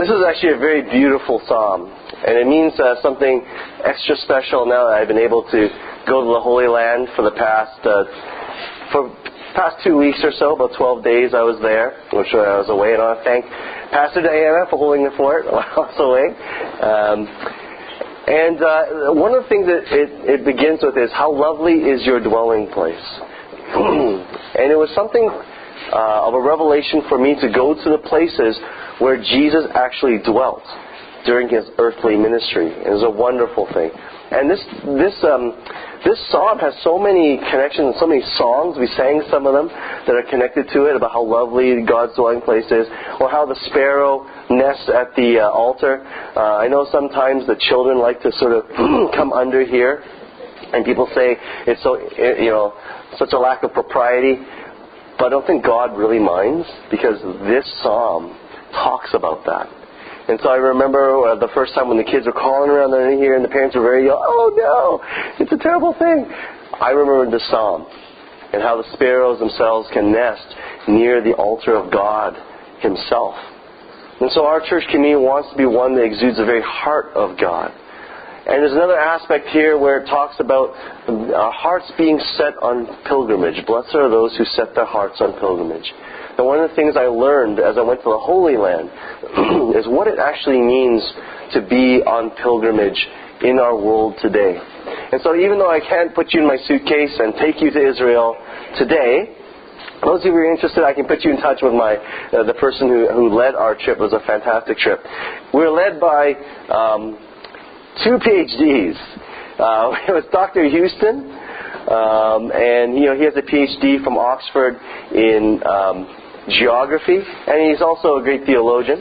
This is actually a very beautiful psalm, and it means something extra special now that I've been able to go to the Holy Land for the past 2 weeks or so, about 12 days I was there, which I was away, and I want to thank Pastor Diana for holding the fort while I was away. One of the things that it begins with is, how lovely is your dwelling place? And it was something of a revelation for me to go to the places where Jesus actually dwelt during his earthly ministry. It was a wonderful thing. And this psalm has so many connections, so many songs. We sang some of them that are connected to it, about how lovely God's dwelling place is, or how the sparrow nests at the altar. I know sometimes the children like to sort of come under here, and people say it's so, such a lack of propriety. But I don't think God really minds, because this psalm talks about that. And so I remember the first time when the kids were calling around in here and the parents were very, oh no, it's a terrible thing. I remember the psalm and how the sparrows themselves can nest near the altar of God himself. And so our church community wants to be one that exudes the very heart of God. And there's another aspect here where it talks about our hearts being set on pilgrimage. Blessed are those who set their hearts on pilgrimage. And one of the things I learned as I went to the Holy Land is what it actually means to be on pilgrimage in our world today. And so even though I can't put you in my suitcase and take you to Israel today, those of you who are interested, I can put you in touch with the person who led our trip. It was a fantastic trip. We were led by 2 PhDs. It was Dr. Houston, and he has a PhD from Oxford in geography, and he's also a great theologian.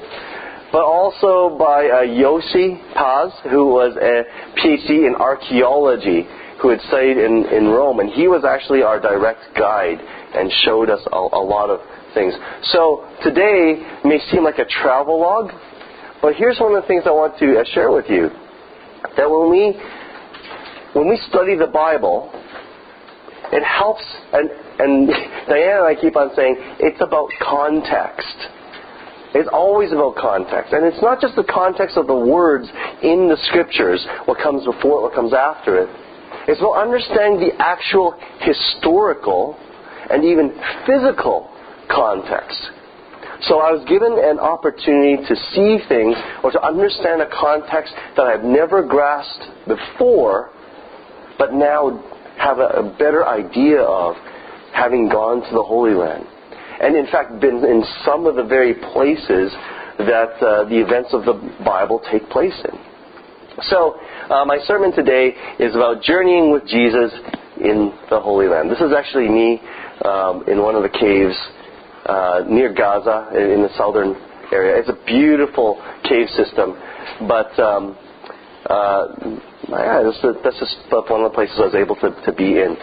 But also by Yossi Paz, who was a PhD in archaeology, who had studied in Rome, and he was actually our direct guide and showed us a lot of things. So today may seem like a travel log, but here's one of the things I want to share with you. That when we study the Bible, it helps, and Diana and I keep on saying, it's about context. It's always about context. And it's not just the context of the words in the Scriptures, what comes before it, what comes after it. It's about understanding the actual historical and even physical context. So I was given an opportunity to see things or to understand a context that I've never grasped before, but now have a better idea of, having gone to the Holy Land. And in fact been in some of the very places that the events of the Bible take place in. So my sermon today is about journeying with Jesus in the Holy Land. This is actually me in one of the caves near Gaza, in the southern area. It's a beautiful cave system, but that's just one of the places I was able to be in.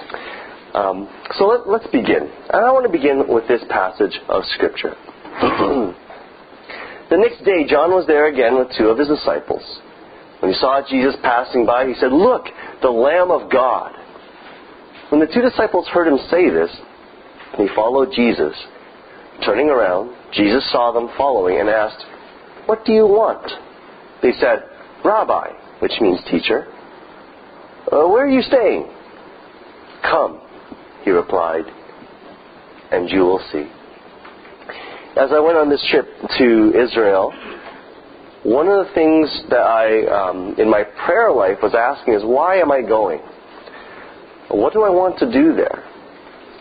So let's begin. And I want to begin with this passage of Scripture. The next day, John was there again with 2 of his disciples. When he saw Jesus passing by, he said, "Look, the Lamb of God." When the 2 disciples heard him say this, they followed Jesus. Turning around, Jesus saw them following and asked, "What do you want?" They said, "Rabbi," which means teacher. "Where are you staying?" "Come," he replied, "and you will see." As I went on this trip to Israel, one of the things that I, in my prayer life, was asking is, why am I going? What do I want to do there?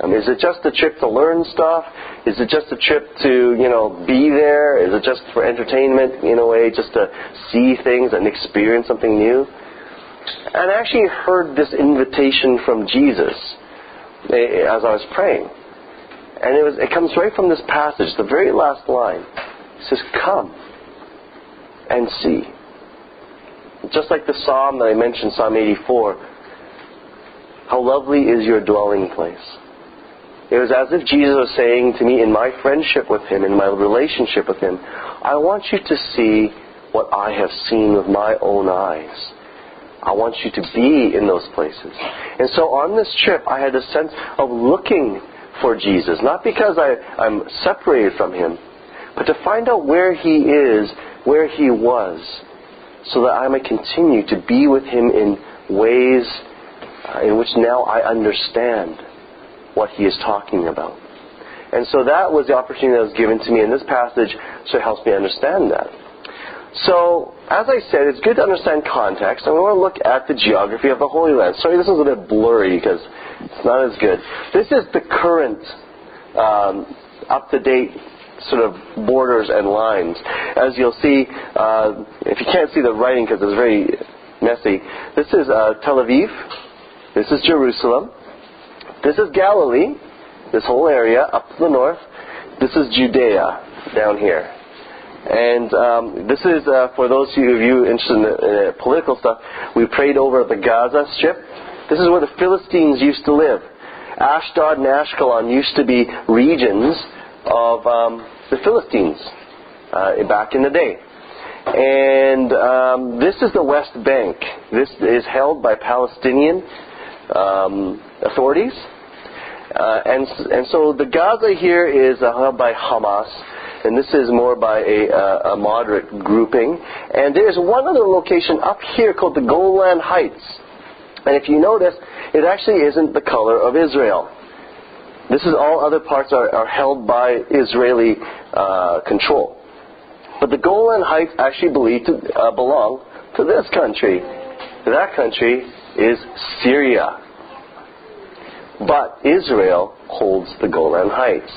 Is it just a trip to learn stuff? Is it just a trip to, be there? Is it just for entertainment, in a way, just to see things and experience something new? And I actually heard this invitation from Jesus as I was praying. And it comes right from this passage, the very last line. It says, "Come and see." Just like the psalm that I mentioned, Psalm 84, "How lovely is your dwelling place." It was as if Jesus was saying to me, in my friendship with him, in my relationship with him, I want you to see what I have seen with my own eyes. I want you to be in those places. And so on this trip, I had a sense of looking for Jesus, not because I'm separated from him, but to find out where he is where He was, so that I might continue to be with Him in ways in which now I understand what He is talking about. And so that was the opportunity that was given to me in this passage, so it helps me understand that. So, as I said, it's good to understand context, and we want to look at the geography of the Holy Land. Sorry, this is a bit blurry because it's not as good. This is the current up-to-date sort of borders and lines. As you'll see, if you can't see the writing because it's very messy, this is Tel Aviv, this is Jerusalem, this is Galilee, this whole area up to the north, this is Judea down here. And this is, for those of you interested in political stuff, we prayed over the Gaza Strip. This is where the Philistines used to live. Ashdod and Ashkelon used to be regions of the Philistines back in the day. And this is the West Bank. This is held by Palestinian authorities. And so the Gaza here is held by Hamas, and this is more by a moderate grouping. And there's one other location up here called the Golan Heights. And if you notice, it actually isn't the color of Israel. This is all other parts are held by Israeli control. But the Golan Heights actually belong to this country. That country is Syria. But Israel holds the Golan Heights.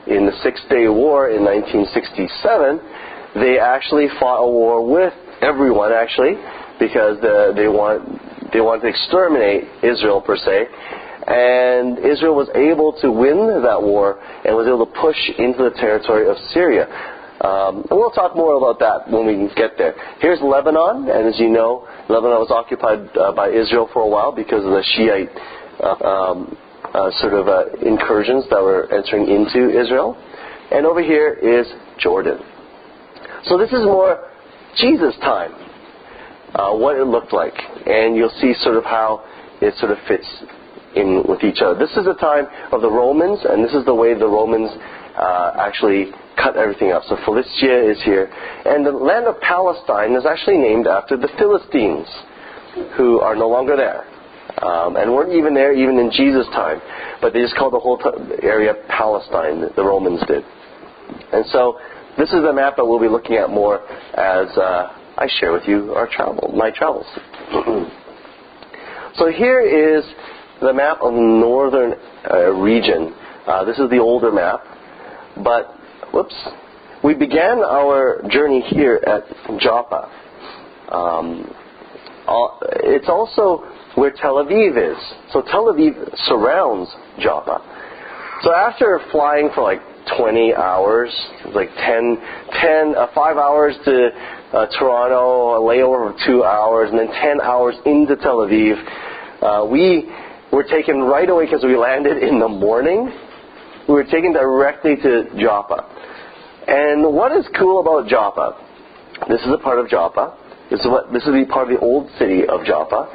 In the Six-Day War in 1967, they actually fought a war with everyone, actually, because they wanted to exterminate Israel, per se. And Israel was able to win that war and was able to push into the territory of Syria. And we'll talk more about that when we get there. Here's Lebanon, and as you know, Lebanon was occupied by Israel for a while because of the Shiite incursions that were entering into Israel. And over here is Jordan. So this is more Jesus' time, what it looked like. And you'll see sort of how it sort of fits in with each other. This is the time of the Romans, and this is the way the Romans actually cut everything up. So Philistia is here. And the land of Palestine is actually named after the Philistines, who are no longer there. And weren't even there even in Jesus' time. But they just called the whole area Palestine, the Romans did. And so this is the map that we'll be looking at more as I share with you my travels. So here is the map of the northern region. This is the older map. But, we began our journey here at Joppa. It's also where Tel Aviv is. So Tel Aviv surrounds Joppa. So after flying for like 20 hours, like 5 hours to Toronto, a layover of 2 hours, and then 10 hours into Tel Aviv, we were taken right away because we landed in the morning. We were taken directly to Joppa. And what is cool about Joppa? This is a part of Joppa. This is the part of the old city of Joppa.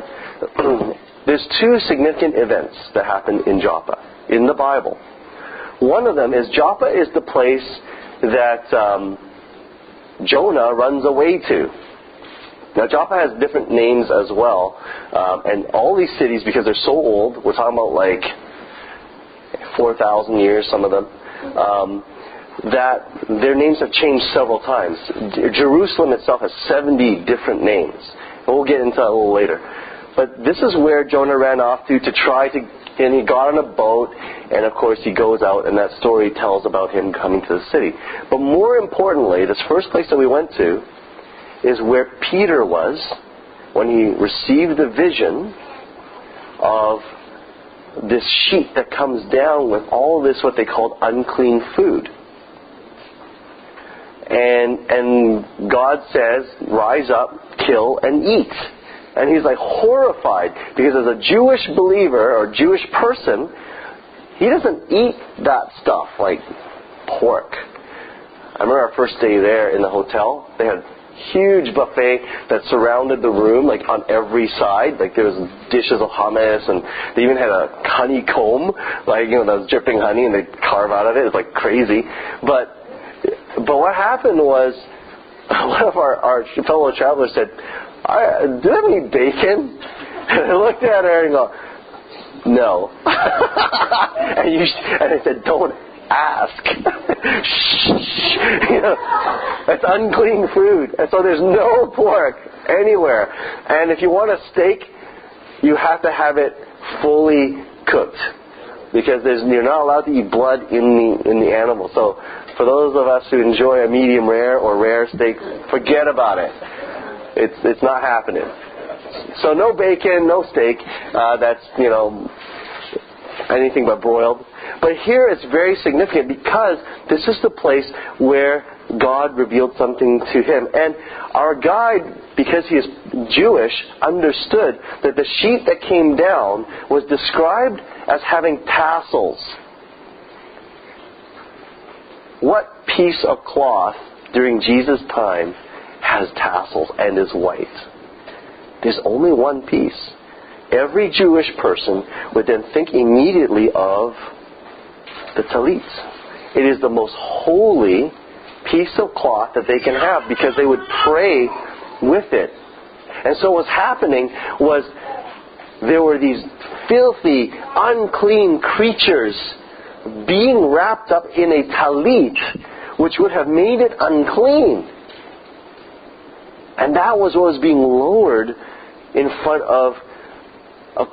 There's two significant events that happen in Joppa in the Bible. One of them is Joppa is the place that Jonah runs away to. Now Joppa has different names as well, and all these cities, because they're so old, we're talking about like 4,000 years, some of them, that their names have changed several times. Jerusalem itself has 70 different names, and we'll get into that a little later. But this is where Jonah ran off to try to, and he got on a boat, and of course he goes out, and that story tells about him coming to the city. But more importantly, this first place that we went to is where Peter was when he received the vision of this sheet that comes down with all this, what they called unclean food. And God says, rise up, kill, and eat. And he's like horrified, because as a Jewish believer or Jewish person, he doesn't eat that stuff like pork. I remember our first day there in the hotel. They had a huge buffet that surrounded the room, like on every side. Like there was dishes of hummus, and they even had a honeycomb, like, that was dripping honey, and they'd carve out of it. It was like crazy. But what happened was, one of our fellow travelers said, do you have any bacon? And I looked at her and go, no. and I said, don't ask. That's unclean food. And so there's no pork anywhere. And if you want a steak, you have to have it fully cooked, because you're not allowed to eat blood in the animal. So for those of us who enjoy a medium rare or rare steak, forget about it. It's not happening. So no bacon, no steak. That's anything but broiled. But here it's very significant because this is the place where God revealed something to him. And our guide, because he is Jewish, understood that the sheet that came down was described as having tassels. What piece of cloth during Jesus' time has tassels and is white? There's only one piece. Every Jewish person would then think immediately of the talit. It is the most holy piece of cloth that they can have, because they would pray with it. And so what's happening was there were these filthy, unclean creatures being wrapped up in a talit, which would have made it unclean. And that was what was being lowered in front of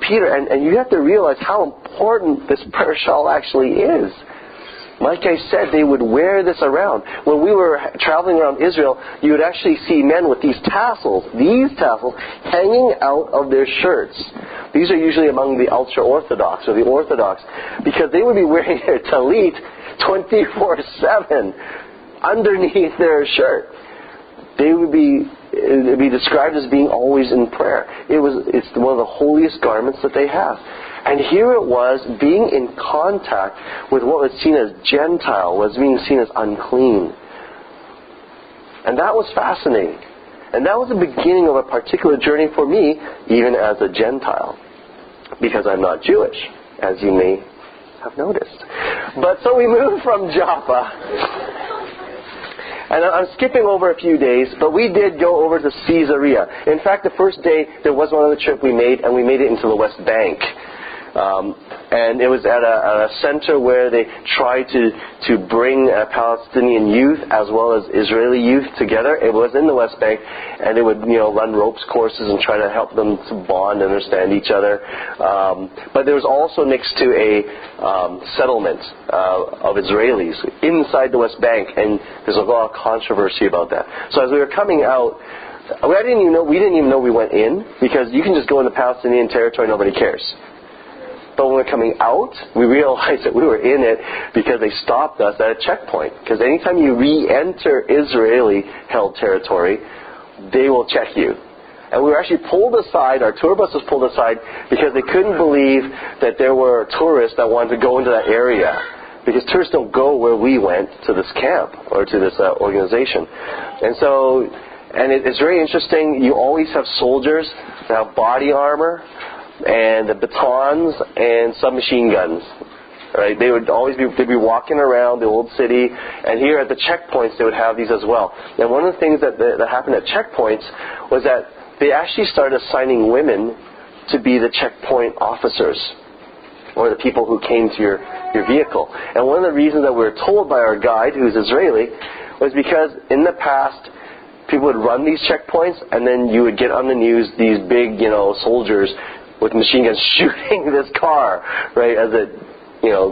Peter. And you have to realize how important this prayer shawl actually is. Like I said, they would wear this around. When we were traveling around Israel, you would actually see men with these tassels hanging out of their shirts. These are usually among the ultra-Orthodox or the Orthodox, because they would be wearing their talit 24/7 underneath their shirt. They would be described as being always in prayer. It's one of the holiest garments that they have. And here it was, being in contact with what was seen as Gentile, was being seen as unclean. And that was fascinating. And that was the beginning of a particular journey for me, even as a Gentile. Because I'm not Jewish, as you may have noticed. But so we moved from Joppa. And I'm skipping over a few days, but we did go over to Caesarea. In fact, the first day, there was one other trip we made, and we made it into the West Bank. And it was at a center where they tried to bring Palestinian youth as well as Israeli youth together. It was in the West Bank, and they would run ropes courses and try to help them to bond and understand each other. But there was also next to a settlement of Israelis inside the West Bank, and there's a lot of controversy about that. So as we were coming out, we didn't even know we went in, because you can just go into Palestinian territory, nobody cares. But when we were coming out, we realized that we were in it because they stopped us at a checkpoint. Because anytime you re-enter Israeli-held territory, they will check you. And we were actually pulled aside, our tour bus was pulled aside, because they couldn't believe that there were tourists that wanted to go into that area. Because tourists don't go where we went, to this camp or to this organization. And it's very interesting. You always have soldiers that have body armor and the batons and submachine guns. Right? They'd be walking around the old city, and here at the checkpoints they would have these as well. And one of the things that happened at checkpoints was that they actually started assigning women to be the checkpoint officers, or the people who came to your vehicle. And one of the reasons that we were told by our guide, who's Israeli, was because in the past people would run these checkpoints, and then you would get on the news these big, soldiers with machine guns shooting this car, right, as it,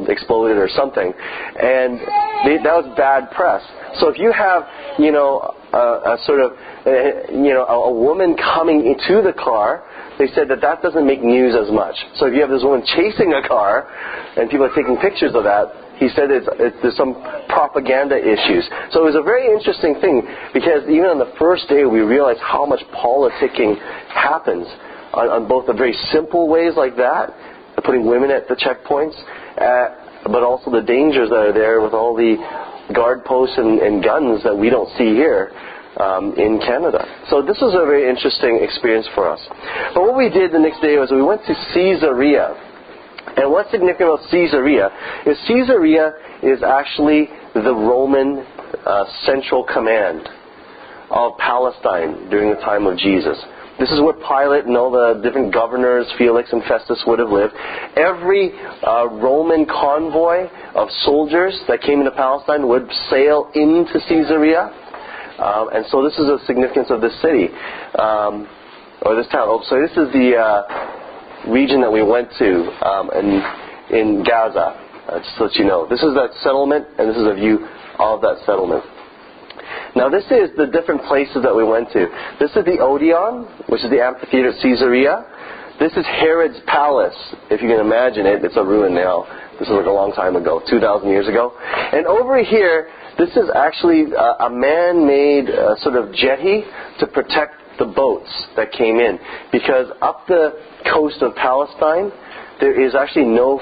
exploded or something. And that was bad press. So if you have, a woman coming into the car, they said that doesn't make news as much. So if you have this woman chasing a car, and people are taking pictures of that, he said there's some propaganda issues. So it was a very interesting thing, because even on the first day we realized how much politicking happens on both the very simple ways like that, putting women at the checkpoints, but also the dangers that are there with all the guard posts and guns that we don't see here in Canada. So this was a very interesting experience for us. But what we did the next day was we went to Caesarea. And what's significant about Caesarea is actually the Roman central command of Palestine during the time of Jesus. This is where Pilate and all the different governors, Felix and Festus, would have lived. Every Roman convoy of soldiers that came into Palestine would sail into Caesarea. And so this is the significance of this city, or this town. So this is the region that we went to in Gaza, just to let you know. This is that settlement, and this is a view of that settlement. Now this is the different places that we went to. This is the Odeon, which is the amphitheater at Caesarea. This is Herod's palace, if you can imagine it. It's a ruin now. This is like a long time ago, 2,000 years ago. And over here, this is actually a man-made sort of jetty to protect the boats that came in. Because up the coast of Palestine, there is actually no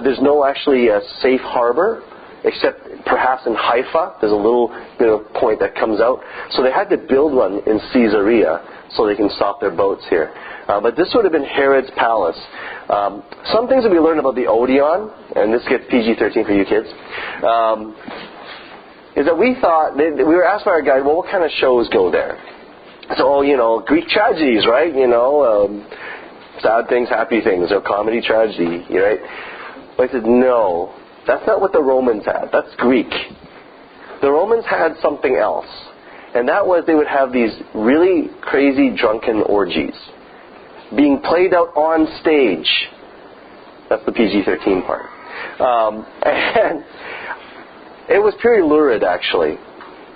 there's no actually safe harbor, except perhaps in Haifa. There's a little bit of point that comes out. So they had to build one in Caesarea so they can stop their boats here. But this would have been Herod's palace. Some things that we learned about the Odeon, and this gets PG-13 for you kids, is that we thought, we were asked by our guide, well, what kind of shows go there? So, Greek tragedies, right? Sad things, happy things, or comedy, tragedy, right? But I said, no. That's not what the Romans had. That's Greek. The Romans had something else. And that was they would have these really crazy drunken orgies being played out on stage. That's the PG-13 part. And it was purely lurid, actually.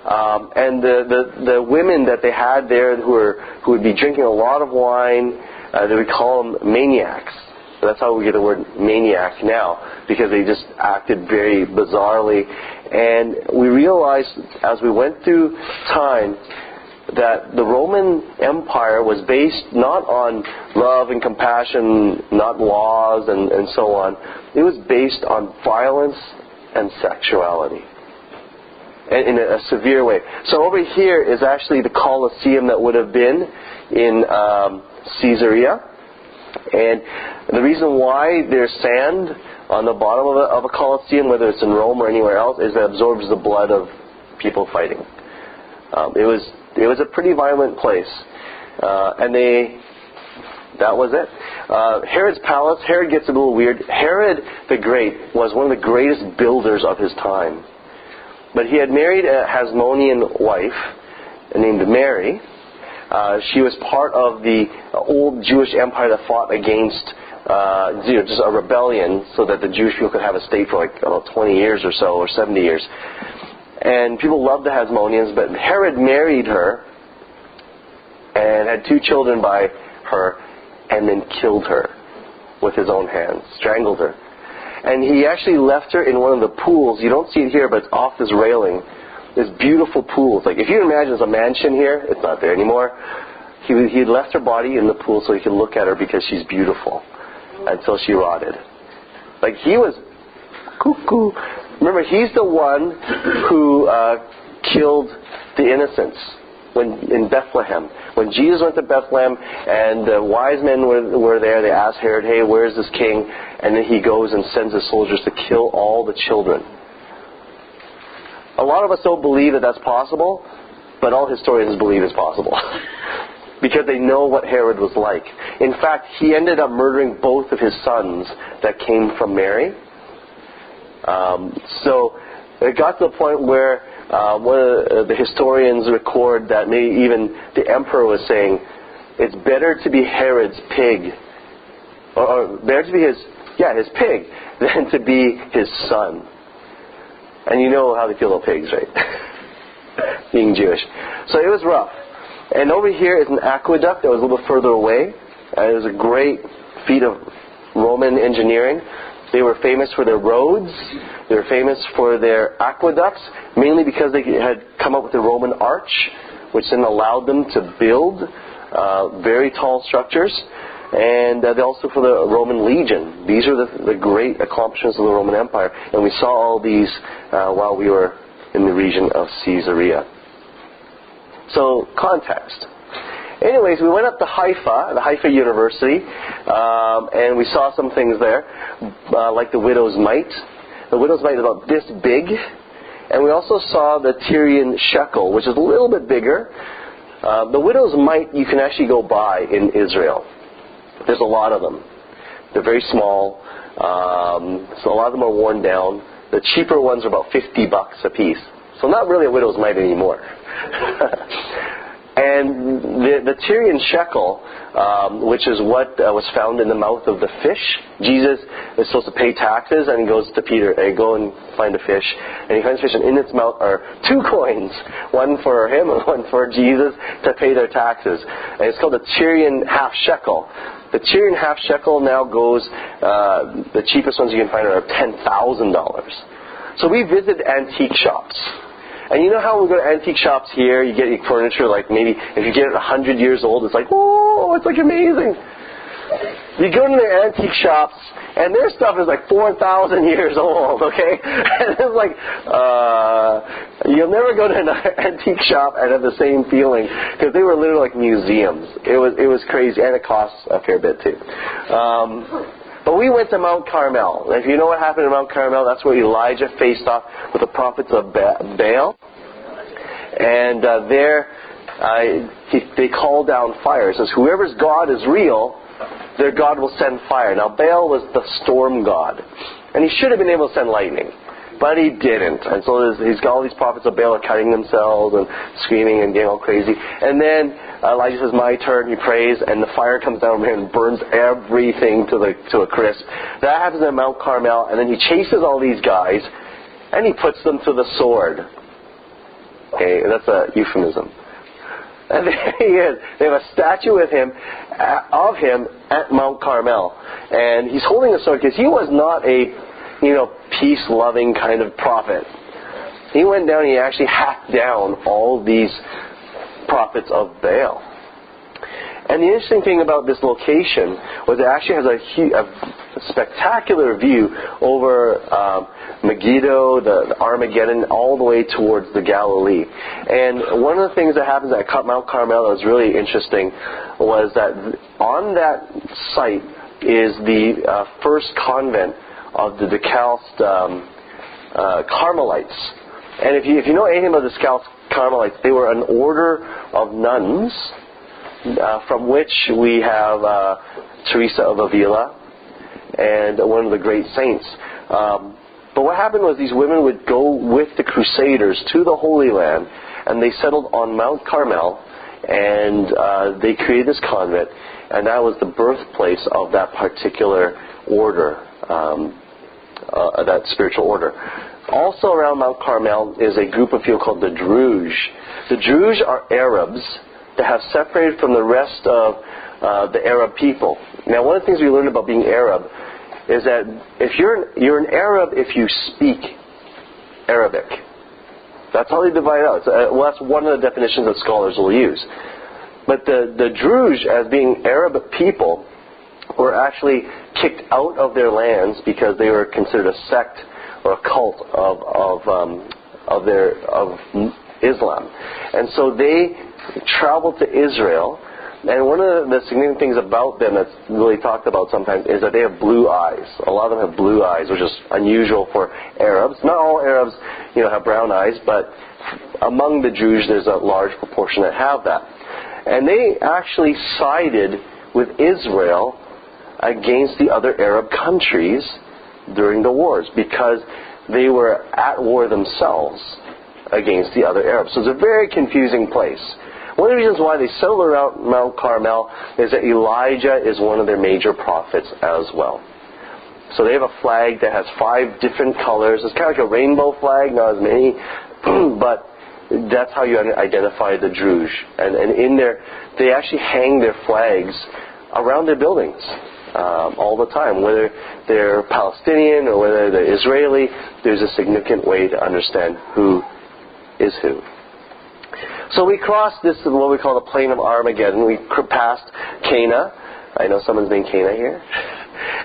And the women that they had there who would be drinking a lot of wine, they would call them maniacs. That's how we get the word maniac now, because they just acted very bizarrely. And we realized as we went through time that the Roman Empire was based not on love and compassion, not laws and so on. It was based on violence and sexuality, and in a severe way. So over here is actually the Colosseum that would have been in Caesarea. And the reason why there's sand on the bottom of a Colosseum, whether it's in Rome or anywhere else, is that it absorbs the blood of people fighting. It was a pretty violent place. And that was it. Herod's palace, Herod gets a little weird. Herod the Great was one of the greatest builders of his time. But he had married a Hasmonean wife named Mary. She was part of the old Jewish empire that fought against just a rebellion so that the Jewish people could have a state for like about 20 years or so, or 70 years. And people loved the Hasmoneans, but Herod married her and had 2 children by her and then killed her with his own hands, strangled her. And he actually left her in one of the pools. You don't see it here, but it's off this railing. This beautiful pool. It's like, if you imagine there's a mansion here, it's not there anymore. He had left her body in the pool so he could look at her because she's beautiful until she rotted. Like, he was cuckoo. Remember, he's the one who killed the innocents in Bethlehem. When Jesus went to Bethlehem and the wise men were there, they asked Herod, hey, where's this king? And then he goes and sends his soldiers to kill all the children. A lot of us don't believe that that's possible, but all historians believe it's possible. Because they know what Herod was like. In fact, he ended up murdering both of his sons that came from Mary. So it got to the point where one of the historians record that maybe even the emperor was saying, it's better to be Herod's pig, or better to be his pig, than to be his son. And you know how they feel about pigs, right? Being Jewish. So it was rough. And over here is an aqueduct that was a little bit further away. It was a great feat of Roman engineering. They were famous for their roads. They were famous for their aqueducts, mainly because they had come up with the Roman arch, which then allowed them to build very tall structures. And also for the Roman legion. These are the great accomplishments of the Roman Empire. And we saw all these while we were in the region of Caesarea. So, context. Anyways, we went up to Haifa, the Haifa University, and we saw some things there, like the widow's mite. The widow's mite is about this big, And we also saw the Tyrian shekel, which is a little bit bigger. The widow's mite you can actually go buy in Israel. There's a lot of them. They're very small, so a lot of them are worn down. The cheaper ones are about $50 a piece. So not really a widow's mite anymore. And the Tyrian shekel, which is what was found in the mouth of the fish. Jesus is supposed to pay taxes, and he goes to Peter, hey, go and find a fish. And he finds fish, and in its mouth are 2 coins, one for him and one for Jesus to pay their taxes. And it's called the Tyrian half shekel. The Tyrian half shekel now goes, the cheapest ones you can find are $10,000. So we visit antique shops. And you know how we go to antique shops here, you get your furniture, like maybe if you get it 100 years old, it's like, oh, it's like amazing. You go to the antique shops, and their stuff is like 4,000 years old, okay? And it's like, you'll never go to an antique shop and have the same feeling, because they were literally like museums. It was crazy, and it costs a fair bit too. But we went to Mount Carmel. If you know what happened at Mount Carmel, that's where Elijah faced off with the prophets of Baal. And there they called down fire. It says, whoever's God is real, their God will send fire. Now, Baal was the storm god. And he should have been able to send lightning. But he didn't. And so he's got all these prophets of Baal are cutting themselves and screaming and getting all crazy. And then Elijah says, my turn, he prays, and the fire comes down from him and burns everything to a crisp. That happens at Mount Carmel, and then he chases all these guys, and he puts them to the sword. Okay, that's a euphemism. And there he is. They have a statue of him at Mount Carmel. And he's holding a sword because he was not a peace-loving kind of prophet. He went down and he actually hacked down all these prophets of Baal. And the interesting thing about this location was it actually has a spectacular view over Megiddo, the Armageddon, all the way towards the Galilee. And one of the things that happens at Mount Carmel that was really interesting was that on that site is the first convent of the Decalced Carmelites. And if you know anything about the Decalced Carmelites, they were an order of nuns from which we have Teresa of Avila and one of the great saints. But what happened was these women would go with the Crusaders to the Holy Land, and they settled on Mount Carmel, and they created this convent, and that was the birthplace of that particular order. That spiritual order. Also around Mount Carmel is a group of people called the Druze. The Druze are Arabs that have separated from the rest of the Arab people. Now, one of the things we learned about being Arab is that if you're an Arab if you speak Arabic. That's how they divide it out. That's one of the definitions that scholars will use. But the Druze, as being Arab people, were actually kicked out of their lands because they were considered a sect or a cult of Islam, and so they traveled to Israel. And one of the significant things about them that's really talked about sometimes is that they have blue eyes. A lot of them have blue eyes, which is unusual for Arabs. Not all Arabs, have brown eyes, but among the Jews, there's a large proportion that have that. And they actually sided with Israel against the other Arab countries during the wars because they were at war themselves against the other Arabs. So it's a very confusing place. One of the reasons why they settled around Mount Carmel is that Elijah is one of their major prophets as well. So they have a flag that has 5 different colors. It's kind of like a rainbow flag, not as many, but that's how you identify the Druze. And in there, they actually hang their flags around their buildings all the time. Whether they're Palestinian or whether they're Israeli, there's a significant way to understand who is who. So we crossed this, what we call the plain of Armageddon. We passed Cana. I know someone's named Cana here.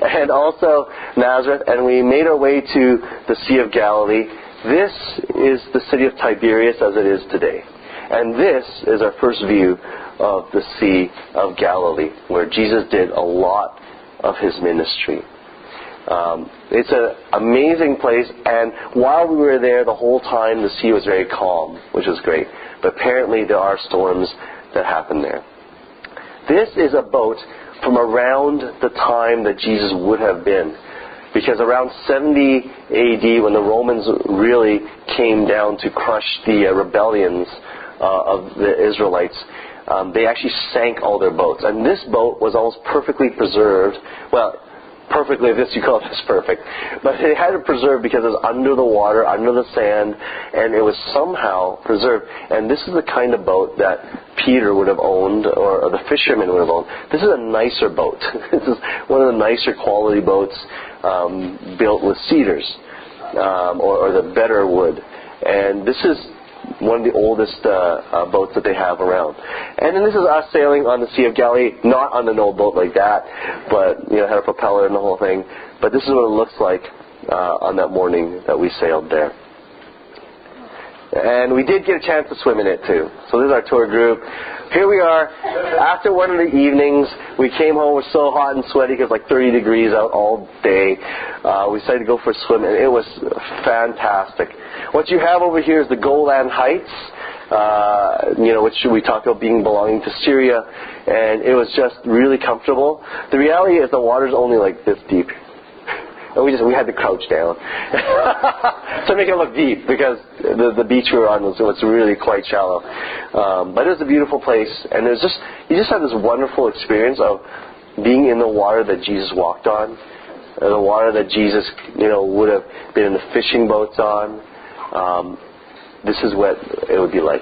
And also Nazareth. And we made our way to the Sea of Galilee. This is the city of Tiberias as it is today. And this is our first view of the Sea of Galilee, where Jesus did a lot of his ministry. It's an amazing place, and while we were there the whole time, the sea was very calm, which was great. But apparently there are storms that happen there. This is a boat from around the time that Jesus would have been. Because around 70 AD, when the Romans really came down to crush the rebellions of the Israelites, they actually sank all their boats. And this boat was almost perfectly preserved. Well, perfectly, if you call this perfect. But they had it preserved because it was under the water, under the sand, and it was somehow preserved. And this is the kind of boat that Peter would have owned, or the fishermen would have owned. This is a nicer boat. This is one of the nicer quality boats built with cedars, or the better wood. And this is one of the oldest boats that they have around. And then this is us sailing on the Sea of Galilee, not on an old boat like that, but had a propeller and the whole thing. But this is what it looks like on that morning that we sailed there. And we did get a chance to swim in it too. So this is our tour group. Here we are. After one of the evenings, we came home. We're so hot and sweaty because like 30 degrees out all day. We decided to go for a swim, and it was fantastic. What you have over here is the Golan Heights, which we talked about belonging to Syria, and it was just really comfortable. The reality is the water's only like this deep. And we had to crouch down to make it look deep, because the beach we were on was really quite shallow. But it was a beautiful place, and you just had this wonderful experience of being in the water that Jesus walked on, the water that Jesus would have been in the fishing boats on. This is what it would be like.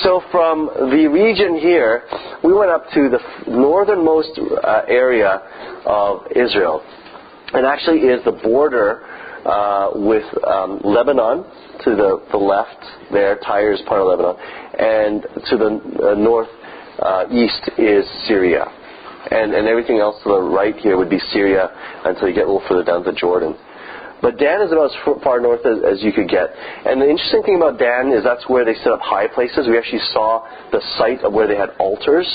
So from the region here, we went up to the northernmost area of Israel. And actually is the border with Lebanon to the left there. Tyre is part of Lebanon. And to the northeast is Syria. And everything else to the right here would be Syria until you get a little further down to Jordan. But Dan is about as far north as you could get. And the interesting thing about Dan is that's where they set up high places. We actually saw the site of where they had altars.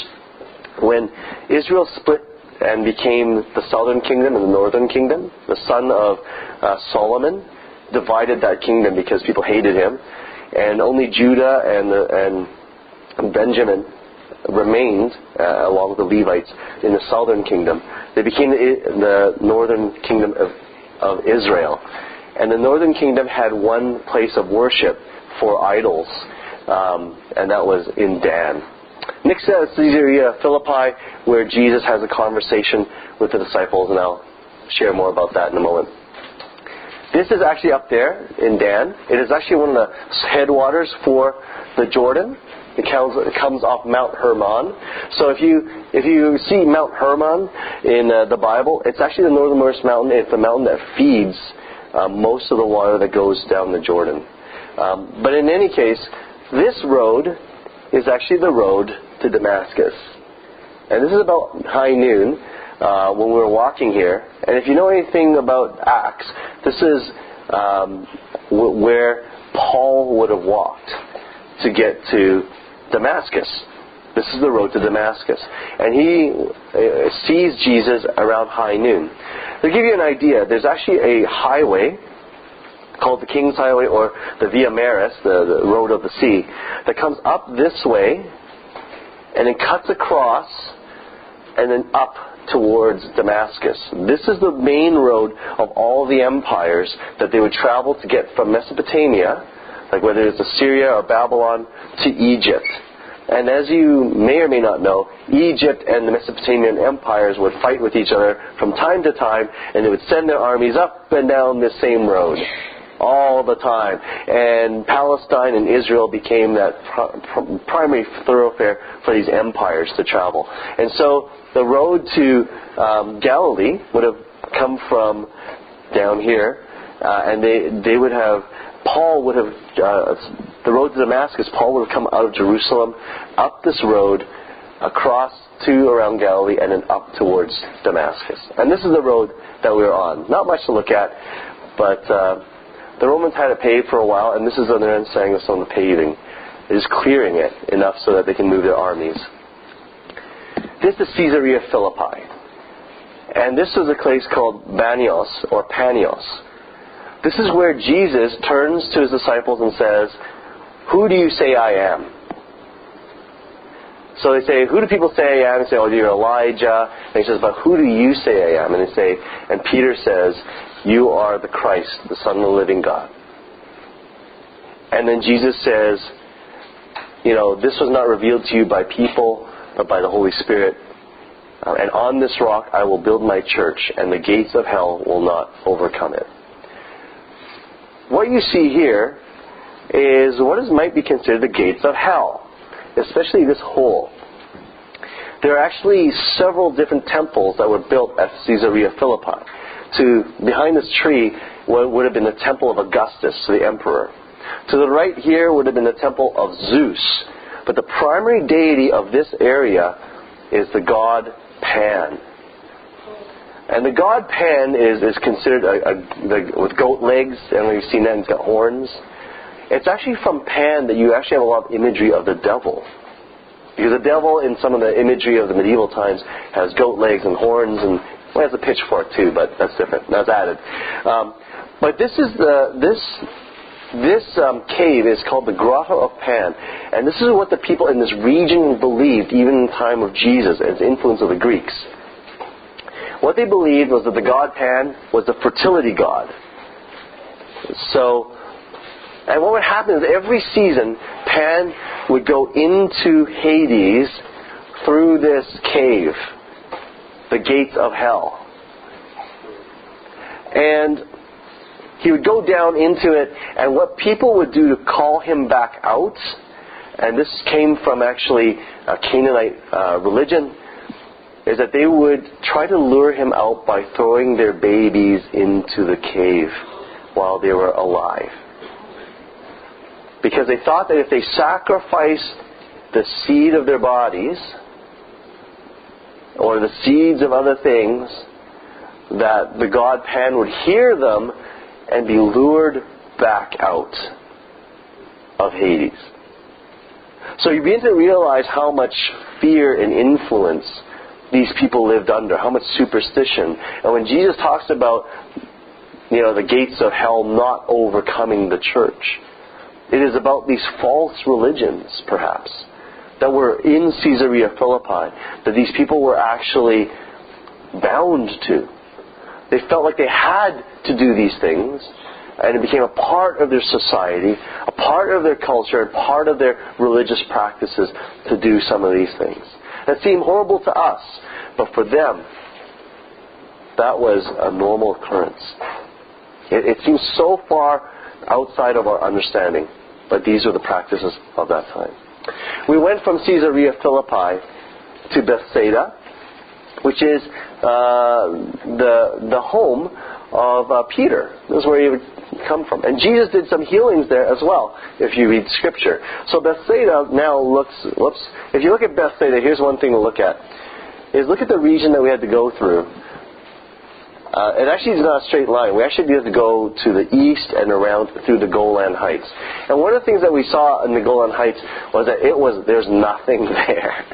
When Israel split and became the southern kingdom and the northern kingdom, the son of Solomon divided that kingdom because people hated him. And only Judah and Benjamin remained, along with the Levites, in the southern kingdom. They became the northern kingdom of Israel. And the northern kingdom had one place of worship for idols, and that was in Dan. Next is Caesarea Philippi, where Jesus has a conversation with the disciples, and I'll share more about that in a moment. This is actually up there in Dan. It is actually one of the headwaters for the Jordan. It comes off Mount Hermon. So if you see Mount Hermon in the Bible, it's actually the northernmost mountain. It's the mountain that feeds most of the water that goes down the Jordan. But in any case, this road is actually the road to Damascus. And this is about high noon when we were walking here. And if you know anything about Acts, this is where Paul would have walked to get to Damascus. This is the road to Damascus. And he sees Jesus around high noon. To give you an idea, there's actually a highway called the King's Highway, or the Via Maris, the road of the sea, that comes up this way and then cuts across and then up towards Damascus. This is the main road of all the empires that they would travel to get from Mesopotamia, like whether it's Assyria or Babylon, to Egypt. And as you may or may not know, Egypt and the Mesopotamian empires would fight with each other from time to time, and they would send their armies up and down this same road all the time. And Palestine and Israel became that primary thoroughfare for these empires to travel. And so the road to Galilee would have come from down here, and they would have, Paul would have, the road to Damascus, Paul would have come out of Jerusalem, up this road, across to around Galilee, and then up towards Damascus. And this is the road that we were on. Not much to look at, but the Romans had it paved for a while, and this is on their end saying this on the paving. It is clearing it enough so that they can move their armies. This is Caesarea Philippi. And this is a place called Banios or Panios. This is where Jesus turns to his disciples and says, "Who do you say I am?" So they say, "Who do people say I am?" And they say, "Oh, you're Elijah." And he says, "But who do you say I am?" And Peter says, "You are the Christ, the Son of the living God." And then Jesus says, "This was not revealed to you by people, but by the Holy Spirit. And on this rock I will build my church, and the gates of hell will not overcome it." What you see here is what might be considered the gates of hell, especially this hole. There are actually several different temples that were built at Caesarea Philippi. Behind this tree would have been the temple of Augustus, the emperor. To the right here would have been the temple of Zeus. But the primary deity of this area is the god Pan. And the god Pan is considered with goat legs, and we've seen that, and he's got horns. It's actually from Pan that you actually have a lot of imagery of the devil. Because the devil, in some of the imagery of the medieval times, has goat legs and horns, and has a pitchfork too, but that's different. That's added. But this cave is called the Grotto of Pan, and this is what the people in this region believed, even in the time of Jesus, as influence of the Greeks. What they believed was that the god Pan was the fertility god. And what would happen is every season, Pan would go into Hades through this cave, the gates of hell. And he would go down into it, and what people would do to call him back out, and this came from actually a Canaanite religion, is that they would try to lure him out by throwing their babies into the cave while they were alive. Because they thought that if they sacrificed the seed of their bodies, or the seeds of other things, that the god Pan would hear them and be lured back out of Hades. So you begin to realize how much fear and influence these people lived under, how much superstition. And when Jesus talks about, the gates of hell not overcoming the church, it is about these false religions, perhaps, that were in Caesarea Philippi, that these people were actually bound to. They felt like they had to do these things, and it became a part of their society, a part of their culture, and part of their religious practices to do some of these things. That seemed horrible to us, but for them, that was a normal occurrence. It seems so far outside of our understanding, but these are the practices of that time. We went from Caesarea Philippi to Bethsaida, which is the home of Peter. This is where he would come from. And Jesus did some healings there as well, if you read Scripture. So Bethsaida now looks, if you look at Bethsaida, here's one thing to look at, is look at the region that we had to go through. It actually is not a straight line. We actually had to go to the east and around through the Golan Heights. And one of the things that we saw in the Golan Heights was that there's nothing there.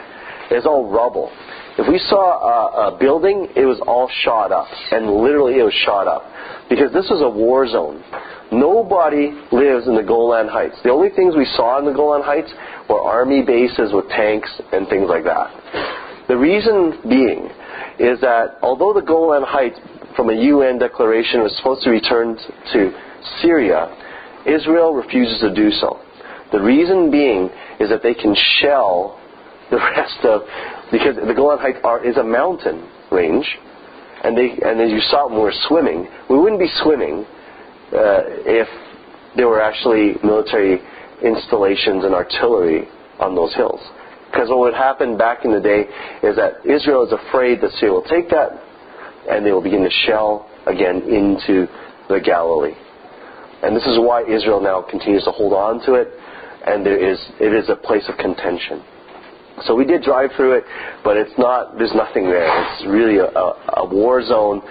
It's all rubble. If we saw a building, it was all shot up. And literally it was shot up. Because this was a war zone. Nobody lives in the Golan Heights. The only things we saw in the Golan Heights were army bases with tanks and things like that. The reason being is that although the Golan Heights, from a UN declaration, was supposed to return to Syria, Israel refuses to do so. The reason being is that they can shell the rest of, because the Golan Heights is a mountain range, and as you saw when we were swimming, we wouldn't be swimming if there were actually military installations and artillery on those hills. Because what would happen back in the day is that Israel is afraid that Syria will take that, and they will begin to shell again into the Galilee. And this is why Israel now continues to hold on to it, and it is a place of contention. So we did drive through it, but there's nothing there. It's really a war zone,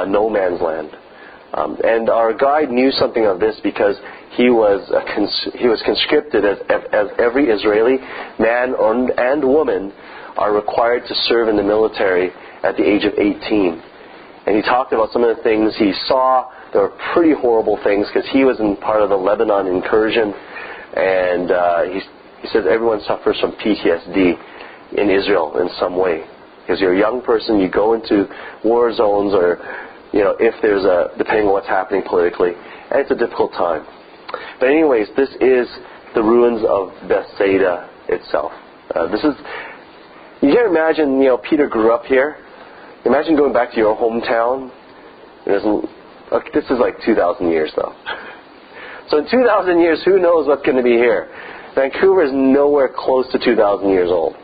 no man's land. And our guide knew something of this because he was conscripted as every Israeli man and woman are required to serve in the military at the age of 18. And he talked about some of the things he saw. There were pretty horrible things because he was in part of the Lebanon incursion. And he said everyone suffers from PTSD in Israel in some way. Because you're a young person, you go into war zones or, if there's depending on what's happening politically. And it's a difficult time. But anyways, this is the ruins of Bethsaida itself. You can imagine, Peter grew up here. Imagine going back to your hometown. This is like 2,000 years though. So in 2,000 years, who knows what's going to be here? Vancouver is nowhere close to 2,000 years old.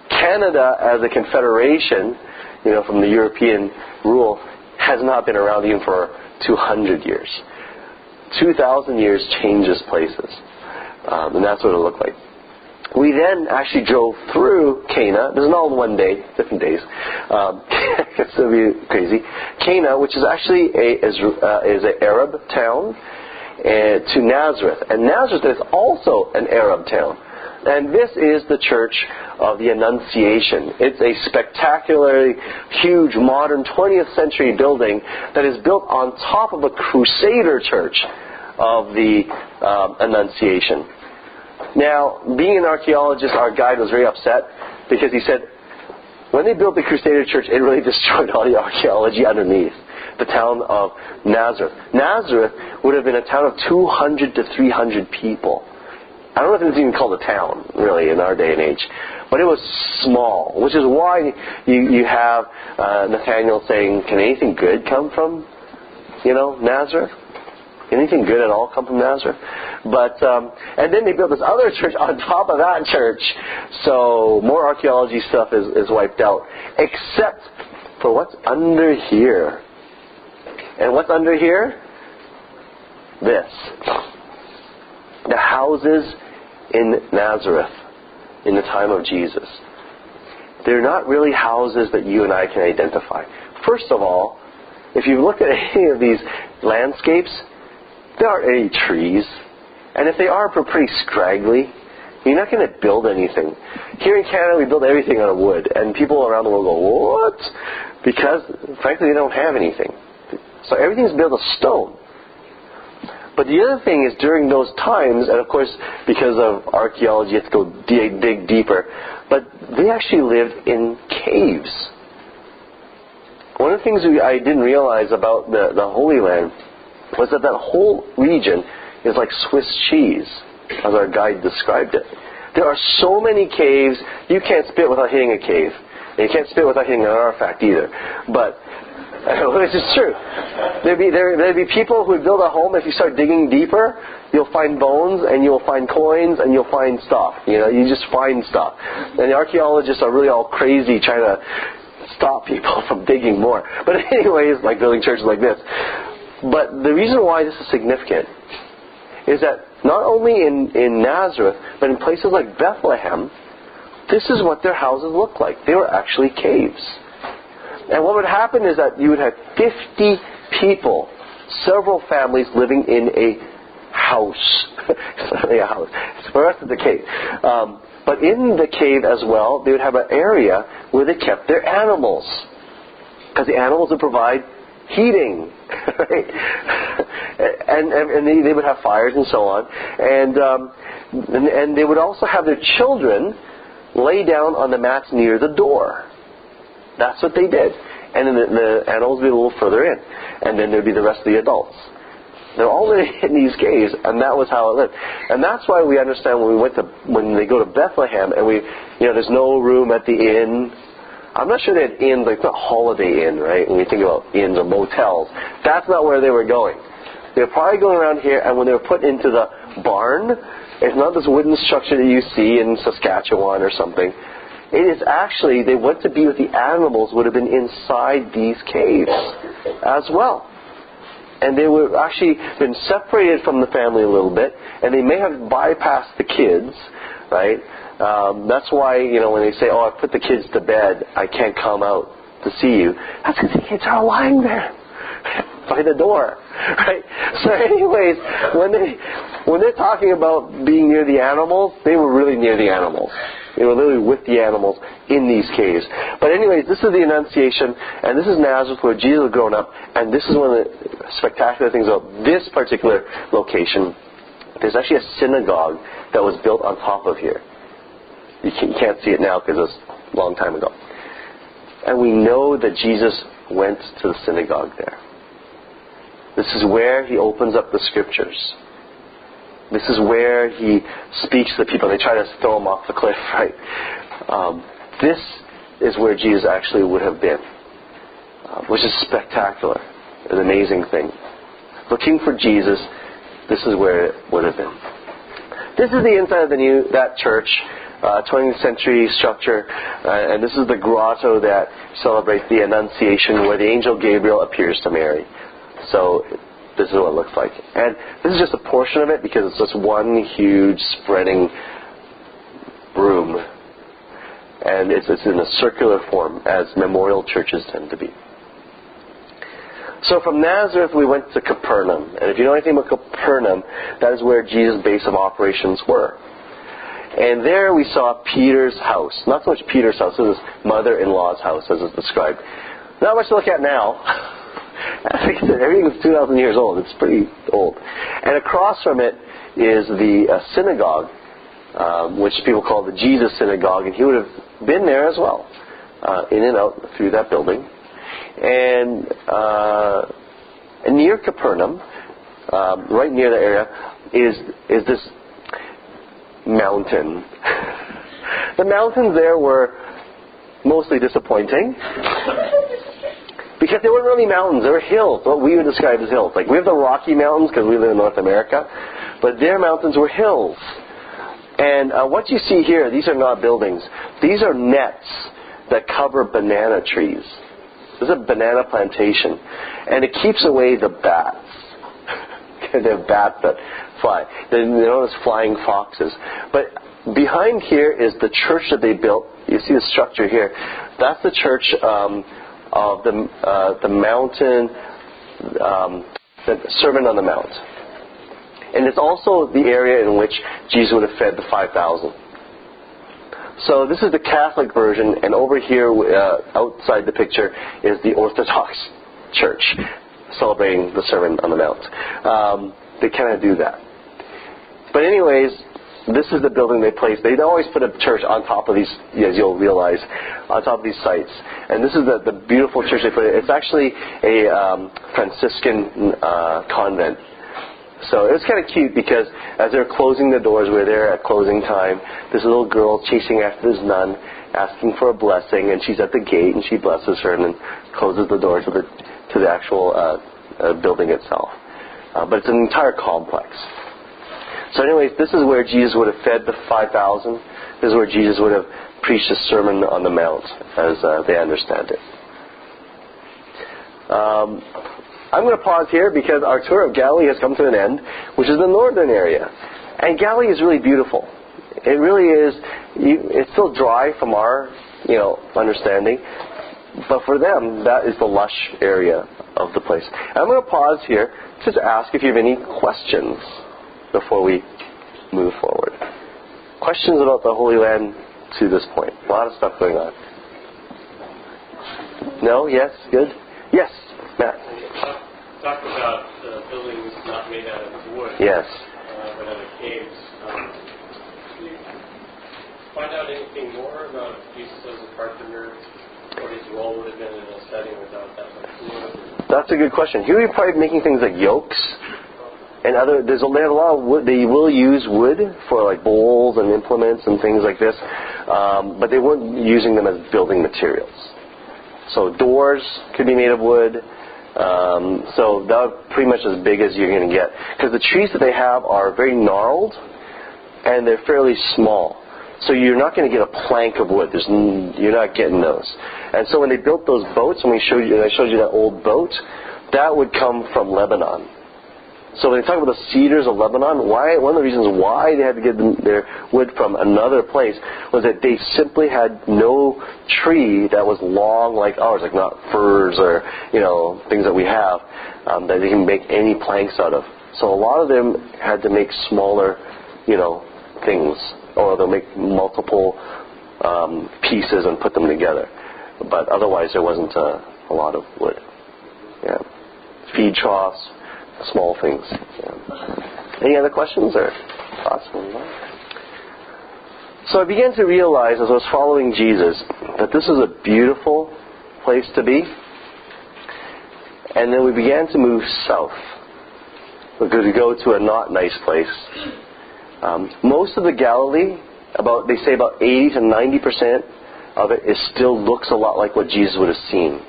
Canada as a confederation, from the European rule, has not been around even for 200 years. 2,000 years changes places. And that's what it looked like. We then actually drove through Cana. This is not all one day, different days. It's going to be crazy. Cana, which is actually is an Arab town, to Nazareth. And Nazareth is also an Arab town. And this is the Church of the Annunciation. It's a spectacularly huge, modern 20th century building that is built on top of a Crusader church of the Annunciation. Now, being an archaeologist, our guide was very upset because he said, when they built the Crusader church, it really destroyed all the archaeology underneath the town of Nazareth. Nazareth would have been a town of 200 to 300 people. I don't know if it's even called a town, really, in our day and age. But it was small, which is why you have Nathaniel saying, can anything good come from, Nazareth? Anything good at all come from Nazareth? But and then they built this other church on top of that church. So more archaeology stuff is wiped out. Except for what's under here. And what's under here? This. The houses in Nazareth in the time of Jesus. They're not really houses that you and I can identify. First of all, if you look at any of these landscapes, there aren't any trees. And if they are, they're pretty scraggly. You're not going to build anything. Here in Canada, we build everything out of wood. And people around the world go, what? Because, frankly, they don't have anything. So everything's built of stone. But the other thing is during those times, and of course because of archaeology you have to go dig deeper, but they actually lived in caves. One of the things I didn't realize about the Holy Land was that whole region is like Swiss cheese, as our guide described it. There are so many caves, you can't spit without hitting a cave. And you can't spit without hitting an artifact either. But which is true. There'd be people who would build a home. If you start digging deeper, you'll find bones and you'll find coins and you'll find stuff. You just find stuff. And the archaeologists are really all crazy trying to stop people from digging more. But anyways, like building churches like this. But the reason why this is significant is that not only in Nazareth, but in places like Bethlehem, this is what their houses looked like. They were actually caves. And what would happen is that you would have 50 people, several families living in a house. It's not really a house. For us, it's a cave. But in the cave as well, they would have an area where they kept their animals. Because the animals would provide heating. Right? and they would have fires and so on. And they would also have their children lay down on the mats near the door. That's what they did. And then the animals would be a little further in. And then there would be the rest of the adults. They're all living in these caves, and that was how it lived. And that's why we understand when they go to Bethlehem, and there's no room at the inn. I'm not sure they had inns, like not Holiday Inn, right? When you think about inns or motels. That's not where they were going. They were probably going around here, and when they were put into the barn, it's not this wooden structure that you see in Saskatchewan or something. It is actually, they went to be with the animals, would have been inside these caves as well. And they would actually been separated from the family a little bit, and they may have bypassed the kids, right? That's why, when they say, I put the kids to bed, I can't come out to see you. That's because the kids are lying there by the door, right? So anyways, when they're talking about being near the animals, they were really near the animals. They were literally with the animals in these caves. But anyways, this is the Annunciation, and this is Nazareth where Jesus was growing up, and this is one of the spectacular things about this particular location. There's actually a synagogue that was built on top of here. You can't see it now because it was a long time ago. And we know that Jesus went to the synagogue there. This is where he opens up the scriptures. This is where he speaks to the people. They try to throw him off the cliff, right? This is where Jesus actually would have been, which is spectacular, an amazing thing. Looking for Jesus, this is where it would have been. This is the inside of that church, 20th century structure, and this is the grotto that celebrates the Annunciation, where the angel Gabriel appears to Mary. So this is what it looks like. And this is just a portion of it because it's just one huge spreading room. And it's in a circular form, as memorial churches tend to be. So from Nazareth we went to Capernaum. And if you know anything about Capernaum, that is where Jesus' base of operations were. And there we saw Peter's house. Not so much Peter's house, it was his mother-in-law's house as it's described. Not much to look at now. Like I said, everything's 2,000 years old. It's pretty old. And across from it is the synagogue, which people call the Jesus Synagogue, and he would have been there as well, in and out through that building. And near Capernaum, right near the area, is this mountain. The mountains there were mostly disappointing. Because they weren't really mountains, they were hills, what we would describe as hills. Like we have the Rocky Mountains because we live in North America, but their mountains were hills. And what you see here, these are not buildings. These are nets that cover banana trees. This is a banana plantation. And it keeps away the bats. They have bats that fly. They're known as flying foxes. But behind here is the church that they built. You see the structure here. That's the church of the mountain, the Sermon on the Mount. And it's also the area in which Jesus would have fed the 5,000. So this is the Catholic version, and over here, outside the picture, is the Orthodox Church celebrating the Sermon on the Mount. They kind of do that. But anyways, this is the building they placed. They'd always put a church on top of these, as you'll realize, on top of these sites. And this is the beautiful church they put in. It's actually a Franciscan convent. So it was kind of cute because as they're closing the doors, we're there at closing time. This little girl chasing after this nun, asking for a blessing, and she's at the gate, and she blesses her and then closes the door to the actual building itself. But it's an entire complex. So anyways, this is where Jesus would have fed the 5,000. This is where Jesus would have preached the Sermon on the Mount, as they understand it. I'm going to pause here because our tour of Galilee has come to an end, which is the northern area. And Galilee is really beautiful. It really is. It's still dry from our, understanding. But for them, that is the lush area of the place. And I'm going to pause here just to ask if you have any questions before we move forward. Questions about the Holy Land to this point? A lot of stuff going on. No? Yes? Good? Yes, Matt. Talk about buildings not made out of wood. Yes. But out of caves. Can you find out anything more about Jesus as a carpenter? What his role would have been in a setting without that much wood? That's a good question. He would be probably making things like yokes. And they have a lot of wood. They will use wood for like bowls and implements and things like this, but they weren't using them as building materials. So doors could be made of wood. So that was pretty much as big as you're going to get, because the trees that they have are very gnarled and they're fairly small. So you're not going to get a plank of wood. You're not getting those. And so when they built those boats, and I showed you that old boat, that would come from Lebanon. So when they talk about the cedars of Lebanon, one of the reasons why they had to get their wood from another place was that they simply had no tree that was long like ours, like not firs or things that we have that they can make any planks out of. So a lot of them had to make smaller, things, or they'll make multiple pieces and put them together. But otherwise, there wasn't a lot of wood. Yeah. Feed troughs, small things. Yeah. Any other questions or thoughts? So I began to realize as I was following Jesus that this is a beautiful place to be. And then we began to move south. We're going to go to a not nice place. Most of the Galilee, they say about 80 to 90% of it still looks a lot like what Jesus would have seen.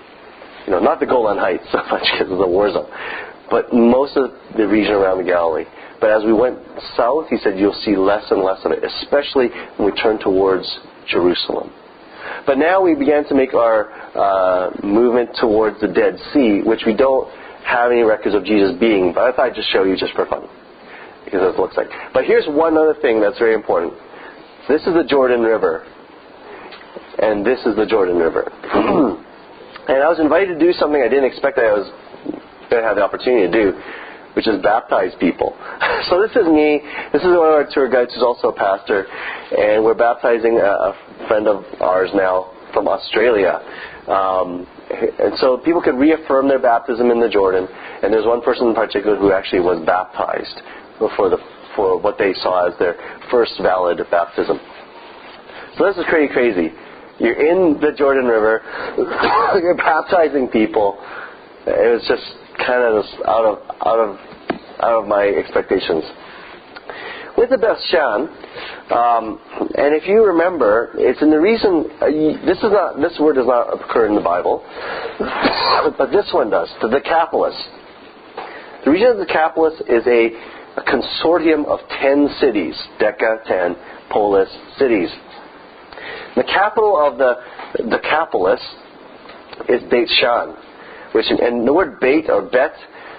Not the Golan Heights so much because of the war zone, but most of the region around the Galilee. But as we went south, he said you'll see less and less of it, especially when we turn towards Jerusalem. But now we began to make our movement towards the Dead Sea, which we don't have any records of Jesus being, but I thought I'd just show you just for fun, because that's what it looks like. But here's one other thing that's very important. This is the Jordan River, and this is the Jordan River. And I was invited to do something I didn't expect that I was going to have the opportunity to do, which is baptize people. So this is me. This is one of our tour guides who's also a pastor, and we're baptizing a friend of ours now from Australia. And so people can reaffirm their baptism in the Jordan, and there's one person in particular who actually was baptized for what they saw as their first valid baptism. So this is pretty crazy. You're in the Jordan River, you're baptizing people. It was just kind of out of my expectations. With the Beth Shan, and if you remember, it's in the reason this word does not occur in the Bible, but this one does. The Decapolis. The region of the Decapolis is a consortium of 10 cities. Deca, 10, polis, cities. The capital of the Decapolis is Beit Shan, and the word Beit or Bet,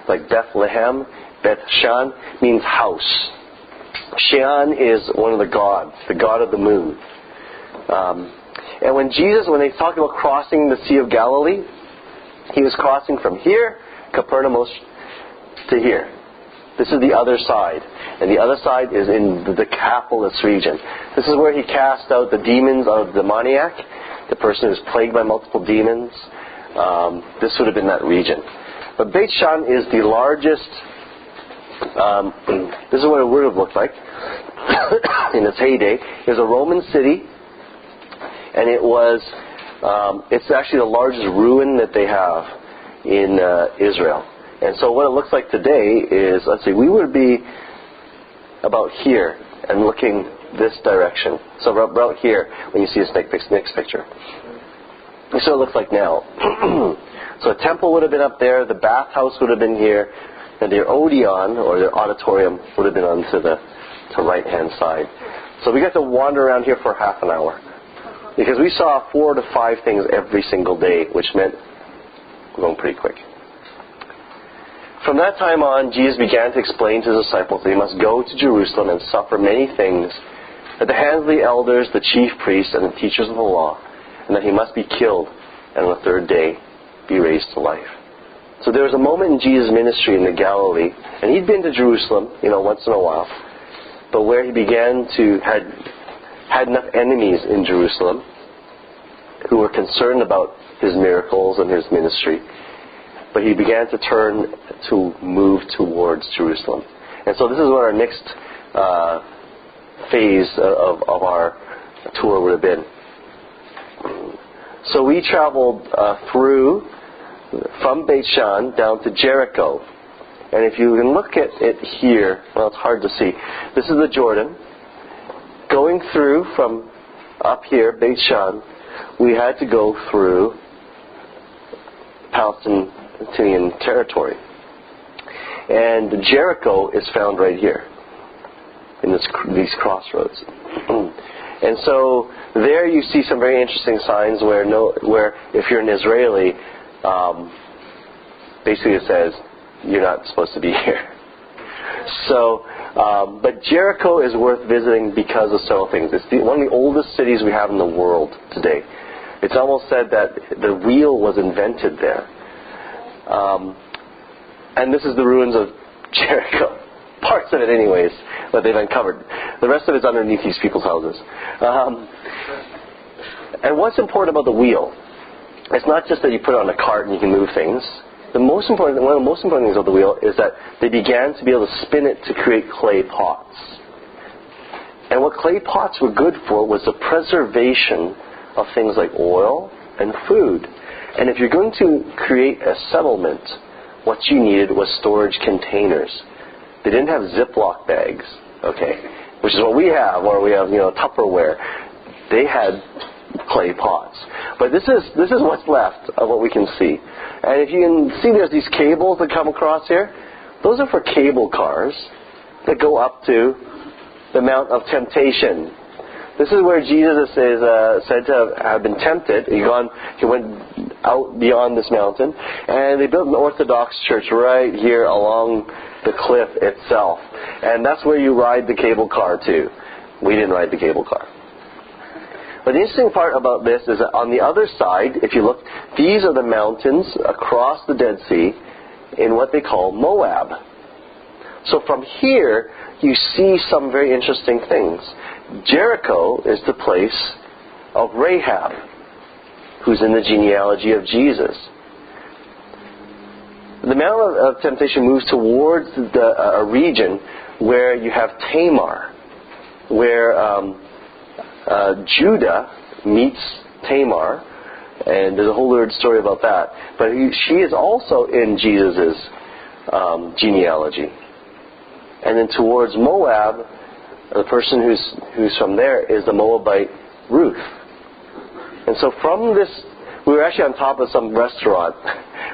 like Bethlehem, Beth Shan, means house. Shan is one of the gods, the god of the moon. And when they talk about crossing the Sea of Galilee, he was crossing from here, Capernaum, to here. This is the other side. And the other side is in the Decapolis region. This is where he cast out the demons of the demoniac, the person who's plagued by multiple demons. This would have been that region. But Beit Shan is the largest. This is what it would have looked like in its heyday. It was a Roman city, and it's actually the largest ruin that they have in Israel. And so what it looks like today is, we would be about here and looking this direction. So about here when you see this next picture. This is what it looks like now. So a temple would have been up there, the bathhouse would have been here, and their Odeon, or their auditorium, would have been on to the right-hand side. So we got to wander around here for half an hour. Because we saw 4 to 5 things every single day, which meant we're going pretty quick. From that time on, Jesus began to explain to his disciples that he must go to Jerusalem and suffer many things at the hands of the elders, the chief priests, and the teachers of the law, and that he must be killed, and on the third day be raised to life. So there was a moment in Jesus' ministry in the Galilee, and he'd been to Jerusalem, once in a while, but where he began to had enough enemies in Jerusalem who were concerned about his miracles and his ministry. But he began to move towards Jerusalem. And so this is what our next phase of our tour would have been. So we traveled from Beit Shan down to Jericho. And if you can look at it here, well, it's hard to see. This is the Jordan. Going through from up here, Beit Shan, we had to go through Palestinian territory. And Jericho is found right here in these crossroads. And so there you see some very interesting signs where if you're an Israeli, basically it says you're not supposed to be here. So, but Jericho is worth visiting because of several things. It's one of the oldest cities we have in the world today. It's almost said that the wheel was invented there. And this is the ruins of Jericho. Parts of it anyways, that they've uncovered. The rest of it's underneath these people's houses. And what's important about the wheel? It's not just that you put it on a cart and you can move things. One of the most important things of the wheel is that they began to be able to spin it to create clay pots. And what clay pots were good for was the preservation of things like oil and food. And if you're going to create a settlement, what you needed was storage containers. They didn't have Ziploc bags, okay, which is what we have, or we have, Tupperware. They had clay pots. But this is what's left of what we can see. And if you can see, there's these cables that come across here. Those are for cable cars that go up to the Mount of Temptation. This is where Jesus is said to have been tempted. He went out beyond this mountain, and they built an Orthodox church right here along the cliff itself. And that's where you ride the cable car to. We didn't ride the cable car. But the interesting part about this is that on the other side, if you look, these are the mountains across the Dead Sea in what they call Moab. So from here, you see some very interesting things. Jericho is the place of Rahab, who's in the genealogy of Jesus. The Mount of Temptation moves towards a region where you have Tamar, where Judah meets Tamar, and there's a whole weird story about that. But she is also in Jesus' genealogy. And then towards Moab, the person who's from there is the Moabite Ruth. And so from this, we were actually on top of some restaurant.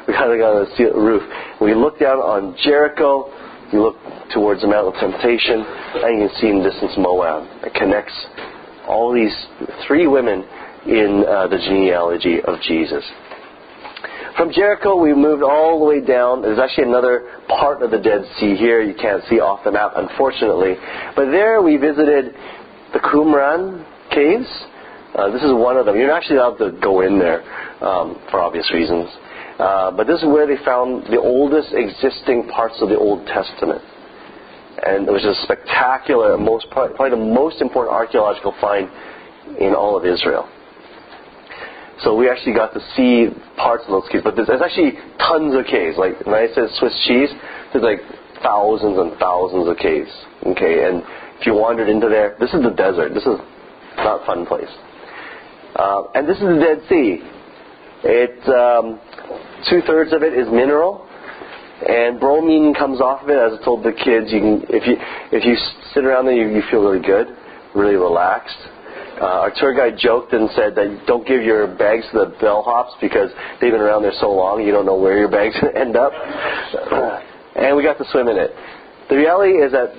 We kind of got to see the roof. We look down on Jericho. You look towards the Mount of Temptation, and you can see in the distance Moab. It connects all these three women in the genealogy of Jesus. From Jericho, we moved all the way down. There's actually another part of the Dead Sea here you can't see off the map, unfortunately. But there we visited the Qumran caves. This is one of them. You're not actually allowed to go in there for obvious reasons. But this is where they found the oldest existing parts of the Old Testament. And it was a spectacular, probably the most important archaeological find in all of Israel. So we actually got to see parts of those caves. But there's actually tons of caves. Like when I said Swiss cheese, there's like thousands and thousands of caves. Okay, and if you wandered into there, this is the desert. This is not a fun place. And this is the Dead Sea. It's 2/3 of it is mineral, and bromine comes off of it. As I told the kids, if you sit around there, you feel really good, really relaxed. Our tour guide joked and said that don't give your bags to the bellhops because they've been around there so long, you don't know where your bag's going to end up. And we got to swim in it. The reality is that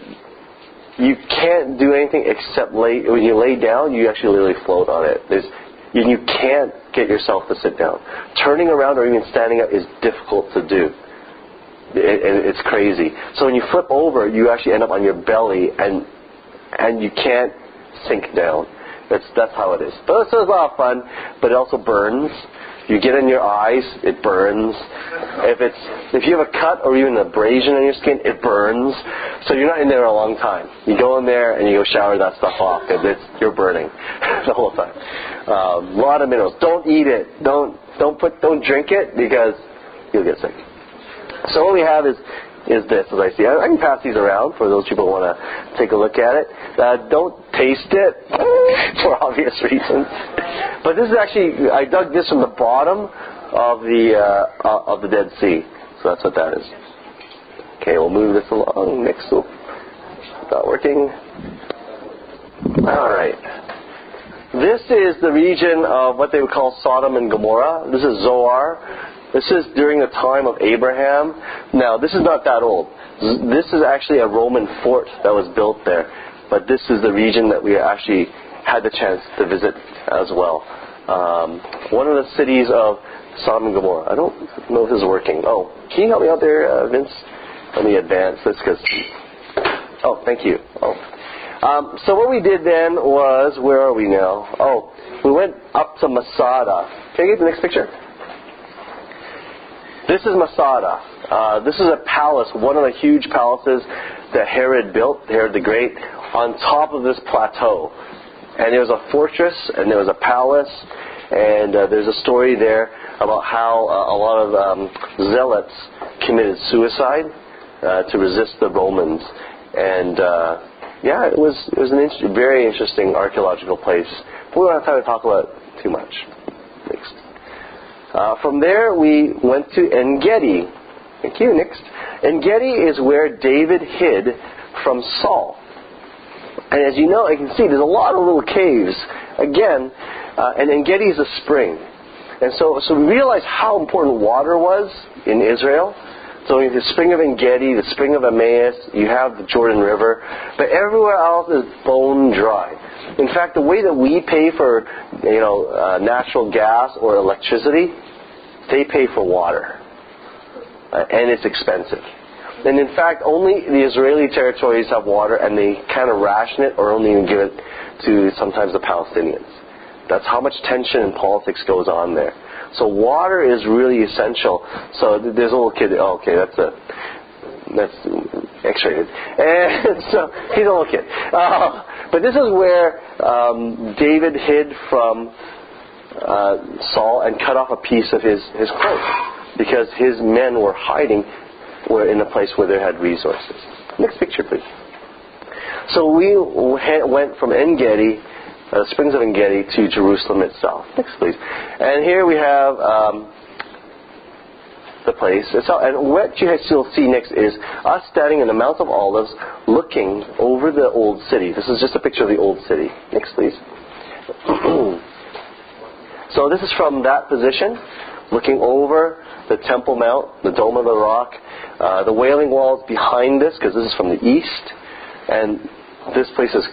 you can't do anything except when you lay down, you actually literally float on it. You can't get yourself to sit down. Turning around or even standing up is difficult to do. It's crazy. So when you flip over, you actually end up on your belly, and you can't sink down. That's how it is. But it's a lot of fun, but it also burns. You get in your eyes, it burns. If you have a cut or even an abrasion on your skin, it burns. So you're not in there a long time. You go in there and you go shower that stuff off because you're burning the whole time. A lot of minerals. Don't eat it. Don't drink it because you'll get sick. So what we have is this, as I see. I can pass these around for those people who want to take a look at it. Don't taste it for obvious reasons. But this is actually, I dug this from the bottom of the Dead Sea. So that's what that is. Okay, we'll move this along. Next, not working. All right. This is the region of what they would call Sodom and Gomorrah. This is Zoar. This is during the time of Abraham. Now, this is not that old. This is actually a Roman fort that was built there. But this is the region that we actually had the chance to visit as well. One of the cities of Sodom and Gomorrah. I don't know if this is working. Oh, can you help me out there, Vince? Let me advance this because... Oh, thank you. So what we did then was... Where are we now? Oh, we went up to Masada. Can I get the next picture? This is Masada. This is a palace, one of the huge palaces that Herod built, Herod the Great, on top of this plateau. And there was a fortress, and there was a palace, and there's a story there about how a lot of zealots committed suicide to resist the Romans. And it was an very interesting archaeological place. But we don't have time to talk about it too much. Next. From there, we went to En-Gedi. Thank you. Next. En-Gedi is where David hid from Saul. And as you know, you can see there's a lot of little caves. Again, and En-Gedi is a spring. And so we realized how important water was in Israel. So the spring of En-Gedi, the spring of Emmaus, you have the Jordan River. But everywhere else is bone dry. In fact, the way that we pay for natural gas or electricity, they pay for water. And it's expensive. And in fact, only the Israeli territories have water, and they kind of ration it or only even give it to sometimes the Palestinians. That's how much tension and politics goes on there. So water is really essential. So there's a little kid. Oh, okay, that's X-rated. And so he's a little kid. But this is where David hid from Saul and cut off a piece of his cloak, because his men were were in a place where they had resources. Next picture, please. So we went from En-Gedi, springs of En-Gedi, to Jerusalem itself. Next, please. And here we have the place. And what you'll see next is us standing in the Mount of Olives looking over the old city. This is just a picture of the old city. Next, please. So this is from that position, looking over the Temple Mount, the Dome of the Rock, the Wailing Walls behind this, because this is from the east, and this place is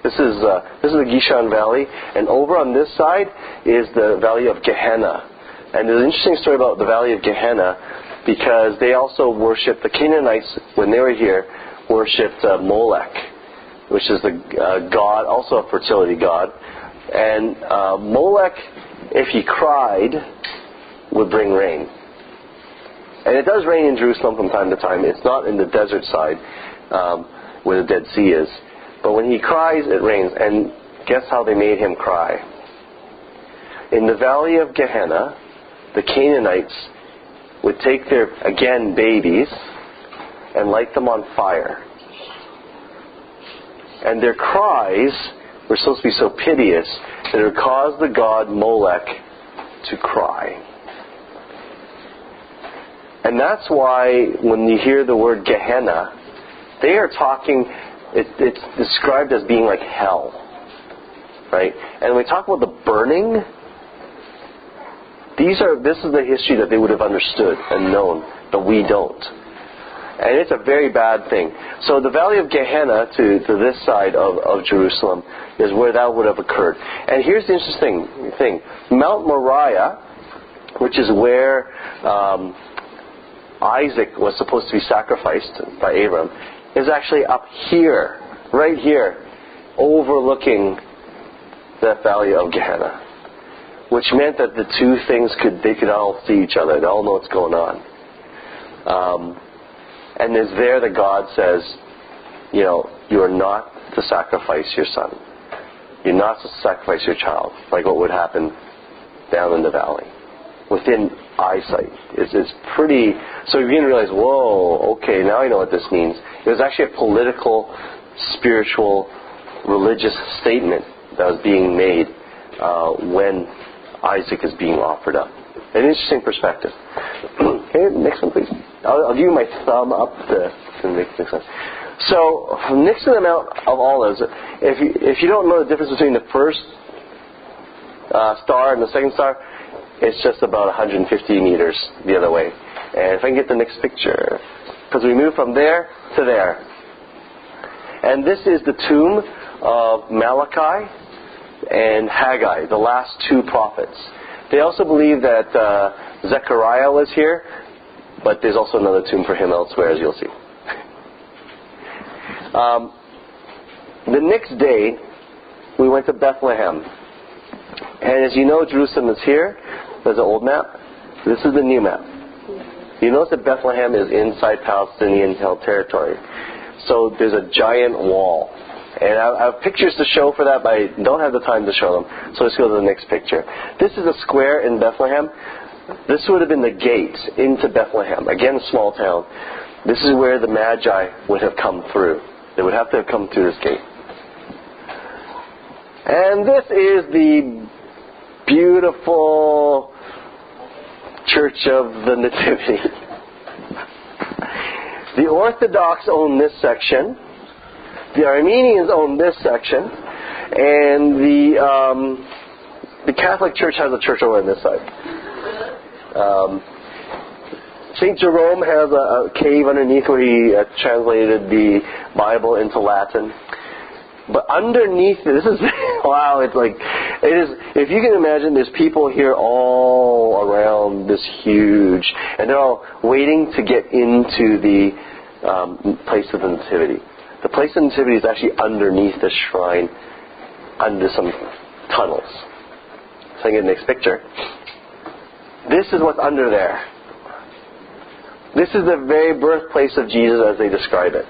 this is the Gishon Valley, and over on this side is the Valley of Gehenna. And there's an interesting story about the Valley of Gehenna, because they also worshipped, the Canaanites when they were here worshipped Molech, which is the god, also a fertility god. And Molech, if he cried, would bring rain. And it does rain in Jerusalem from time to time. It's not in the desert side where the Dead Sea is. But when he cries, it rains. And guess how they made him cry? In the Valley of Gehenna, the Canaanites would take their, again, babies and light them on fire. And their cries were supposed to be so piteous that it would cause the god Molech to cry. And that's why when you hear the word Gehenna, they are talking, it's described as being like hell. Right? And when we talk about the burning, this is the history that they would have understood and known, but we don't. And it's a very bad thing. So the Valley of Gehenna to this side of Jerusalem is where that would have occurred. And here's the interesting thing. Mount Moriah, which is where Isaac was supposed to be sacrificed by Abram, is actually up here, right here, overlooking that Valley of Gehenna. Which meant that the two things they could all see each other. They all know what's going on. And it's there that God says, you are not to sacrifice your son. You're not to sacrifice your child, like what would happen down in the valley. Within eyesight. It's pretty... So you begin to realize, whoa, okay, now I know what this means. It was actually a political, spiritual, religious statement that was being made when Isaac is being offered up. An interesting perspective. Okay, next one, please. I'll give you my thumb up to make things sense. So, next to the Mount of Olives, if you don't know the difference between the first star and the second star, it's just about 150 meters the other way. And if I can get the next picture, because we move from there to there. And this is the tomb of Malachi and Haggai, the last two prophets. They also believe that Zechariah was here, but there's also another tomb for him elsewhere, as you'll see. The next day, we went to Bethlehem. And as you know, Jerusalem is here. There's an old map. This is the new map. You notice that Bethlehem is inside Palestinian held territory. So there's a giant wall. And I have pictures to show for that, but I don't have the time to show them. So let's go to the next picture. This is a square in Bethlehem. This would have been the gate into Bethlehem. Again, a small town. This is where the Magi would have come through. They would have to have come through this gate. And this is the beautiful Church of the Nativity. The Orthodox own this section. The Armenians own this section. And the Catholic Church has a church over on this side. St. Jerome has a cave underneath where he translated the Bible into Latin. But underneath this is wow, it's like it is. If you can imagine, there's people here all around this huge, and they're all waiting to get into the place of the Nativity. The place of the Nativity is actually underneath the shrine, under some tunnels. So I get the next picture. This is what's under there. This is the very birthplace of Jesus as they describe it.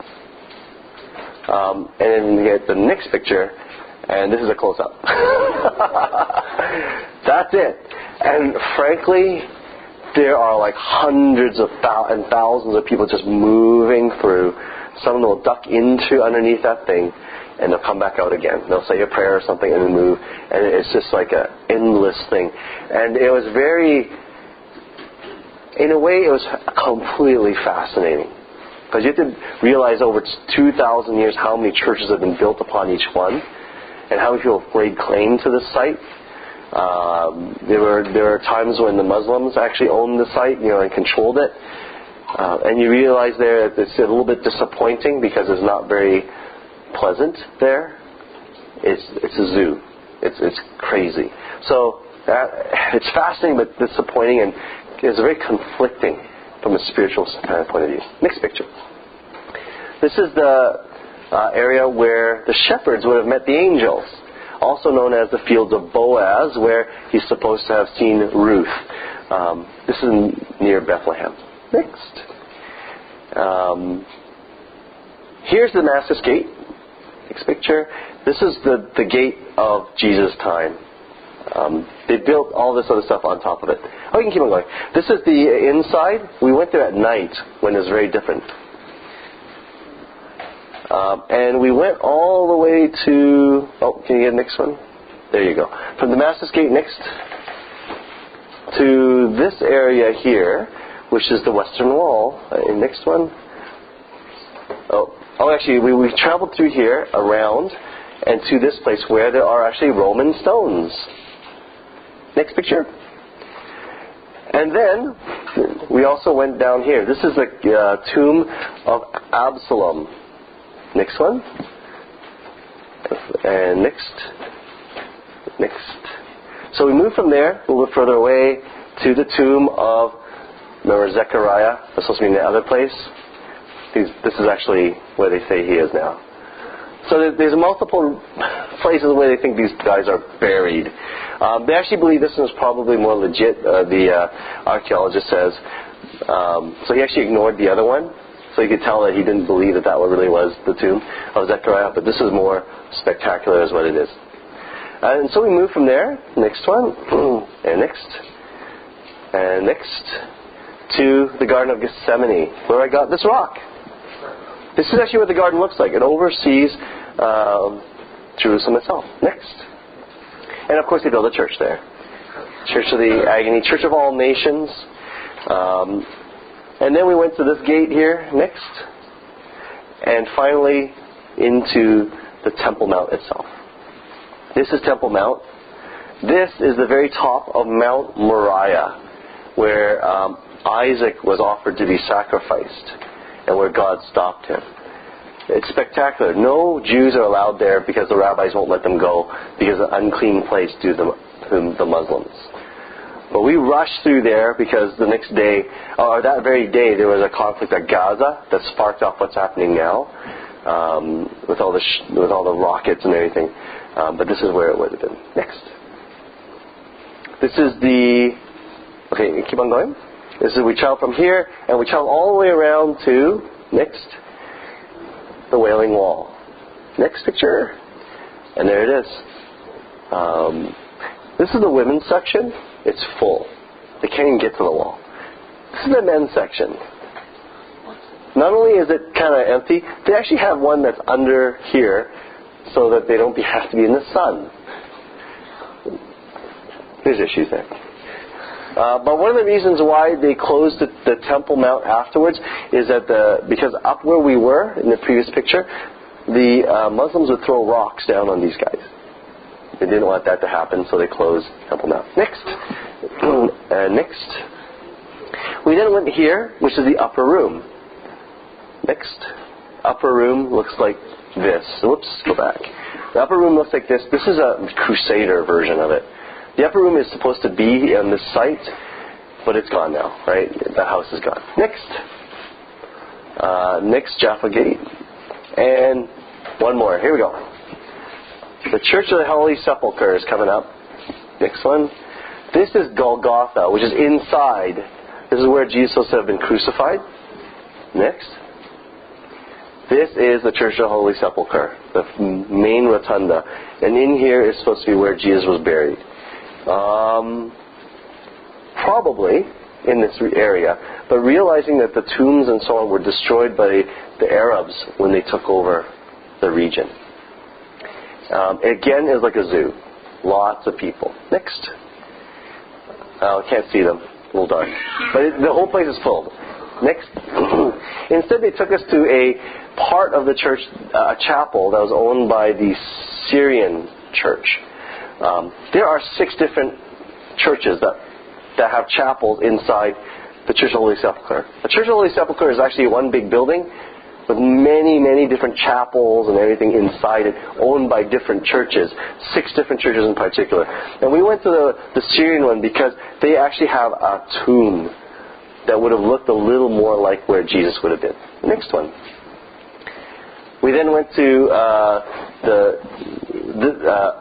And then you get the next picture, and this is a close-up. That's it. And frankly, there are like hundreds of and thousands of people just moving through. Some will duck into underneath that thing, and they'll come back out again. They'll say a prayer or something and then move. And it's just like an endless thing. And it was very, in a way, it was completely fascinating. Because you have to realize over 2,000 years how many churches have been built upon each one, and how many people have laid claim to this site. There were times when the Muslims actually owned the site, and controlled it. And you realize there that it's a little bit disappointing because it's not very pleasant there. It's a zoo. It's crazy. So it's fascinating but disappointing, and it's very conflicting from a spiritual kind of point of view. Next picture. This is the area where the shepherds would have met the angels, also known as the fields of Boaz, where he's supposed to have seen Ruth. This is near Bethlehem. Next. Here's the Damascus Gate. Next picture. This is the gate of Jesus' time. They built all this other stuff on top of it. Oh, you can keep on going. This is the inside. We went there at night when it was very different. And we went all the way to... Oh, can you get the next one? There you go. From the Damascus Gate next to this area here, which is the Western Wall. Next one. Oh, actually, we traveled through here, around, and to this place where there are actually Roman stones. Next picture. And then we also went down here. This is the tomb of Absalom. Next one. And next. So we moved from there, a little bit further away, to the tomb of, remember Zechariah? That's supposed to be in the other place. This is actually where they say he is now. So there's multiple places where they think these guys are buried. They actually believe this one is probably more legit, the archaeologist says. So he actually ignored the other one. So you could tell that he didn't believe that really was the tomb of Zechariah. But this is more spectacular is what it is. And so we moved from there. Next one. And next. And next. To the Garden of Gethsemane, where I got this rock. This is actually what the garden looks like. It oversees Jerusalem itself. Next. And of course they built a church there. Church of the Agony, Church of All Nations. And then we went to this gate here, next. And finally into the Temple Mount itself. This is Temple Mount. This is the very top of Mount Moriah, where Isaac was offered to be sacrificed, and where God stopped him. It's spectacular. No Jews are allowed there because the rabbis won't let them go because of an unclean place due to the Muslims. But we rushed through there because the next day, or that very day, there was a conflict at Gaza that sparked off what's happening now with all the rockets and everything. But this is where it would have been. Next. This is okay, keep on going. This is, we travel from here, and we travel all the way around to, next, the Wailing Wall. Next picture. And there it is. This is the women's section. It's full. They can't even get to the wall. This is the men's section. Not only is it kind of empty, they actually have one that's under here so that they don't have to be in the sun. There's issues there. But one of the reasons why they closed the Temple Mount afterwards is that because up where we were in the previous picture, the Muslims would throw rocks down on these guys. They didn't want that to happen, so they closed Temple Mount. Next. Next. We then went here, which is the upper room. Next. Upper room looks like this. Whoops, go back. The upper room looks like this. This is a Crusader version of it. The upper room is supposed to be on this site, but it's gone now, right? The house is gone. Next. Next, Jaffa Gate. And one more. Here we go. The Church of the Holy Sepulchre is coming up. Next one. This is Golgotha, which is inside. This is where Jesus was to have been crucified. Next. This is the Church of the Holy Sepulchre, the main rotunda. And in here is supposed to be where Jesus was buried. Probably in this area, but realizing that the tombs and so on were destroyed by the Arabs when they took over the region. Again, is like a zoo. Lots of people. Next. Can't see them. A little dark. But the whole place is full. Next. Instead, they took us to a part of the church, a chapel that was owned by the Syrian church. There are 6 different churches that have chapels inside the Church of the Holy Sepulchre. The Church of the Holy Sepulchre is actually one big building with many, many different chapels and everything inside it, owned by different churches, 6 different churches in particular. And we went to the Syrian one because they actually have a tomb that would have looked a little more like where Jesus would have been. Next one. We then went to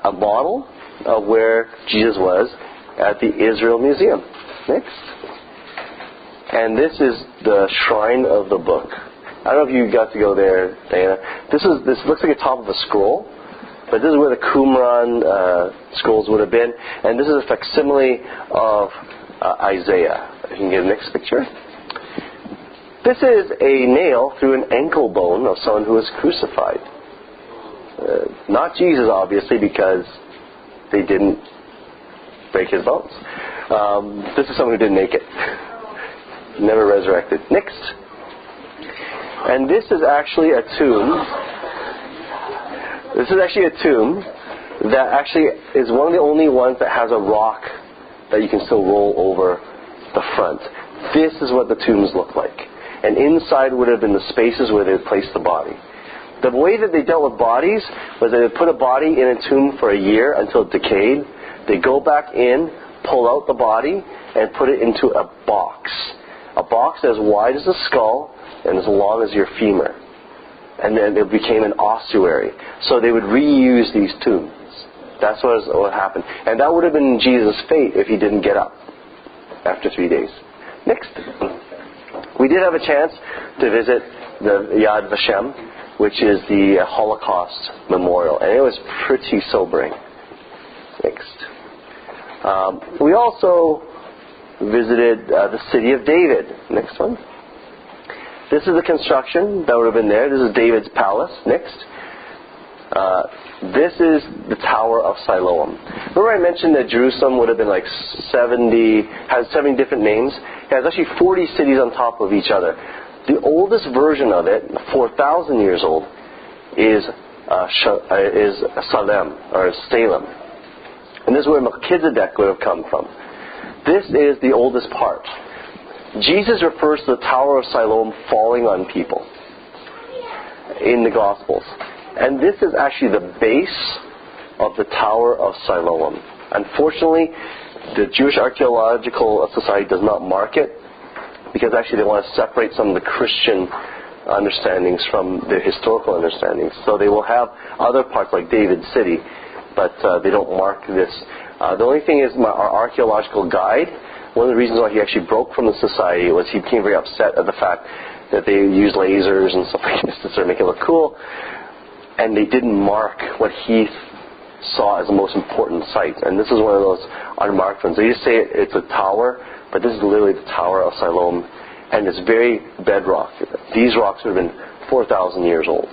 a model of where Jesus was at the Israel Museum. Next. And this is the Shrine of the Book. I don't know if you got to go there, Diana. This looks like the top of a scroll, but this is where the Qumran scrolls would have been. And this is a facsimile of Isaiah. You can get the next picture. This is a nail through an ankle bone of someone who was crucified. Not Jesus, obviously, because they didn't break his bones. This is someone who didn't make it. Never resurrected. Next. And this is actually a tomb. This is actually a tomb that actually is one of the only ones that has a rock that you can still roll over the front. This is what the tombs look like. And inside would have been the spaces where they would place the body. The way that they dealt with bodies was they would put a body in a tomb for a year until it decayed. They go back in, pull out the body, and put it into a box. A box as wide as the skull and as long as your femur. And then it became an ossuary. So they would reuse these tombs. That's what happened. And that would have been Jesus' fate if he didn't get up after 3 days. Next. We did have a chance to visit the Yad Vashem, which is the Holocaust Memorial. And it was pretty sobering. Next. We also visited the city of David. Next one. This is the construction that would have been there. This is David's palace. Next. This is the Tower of Siloam. Remember I mentioned that Jerusalem would have been like 70 different names? It has actually 40 cities on top of each other. The oldest version of it, 4,000 years old, is Salem, or Salem. And this is where Melchizedek would have come from. This is the oldest part. Jesus refers to the Tower of Siloam falling on people in the Gospels. And this is actually the base of the Tower of Siloam. Unfortunately, the Jewish Archaeological Society does not mark it because actually they want to separate some of the Christian understandings from the historical understandings. So they will have other parts like David's city, but they don't mark this. The only thing is our archaeological guide, one of the reasons why he actually broke from the society was he became very upset at the fact that they use lasers and stuff like this to sort of make it look cool. and they didn't mark what he saw as the most important sites. And this is one of those unmarked ones. They just say it's a tower, but this is literally the Tower of Siloam, and it's very bedrock. These rocks would have been 4,000 years old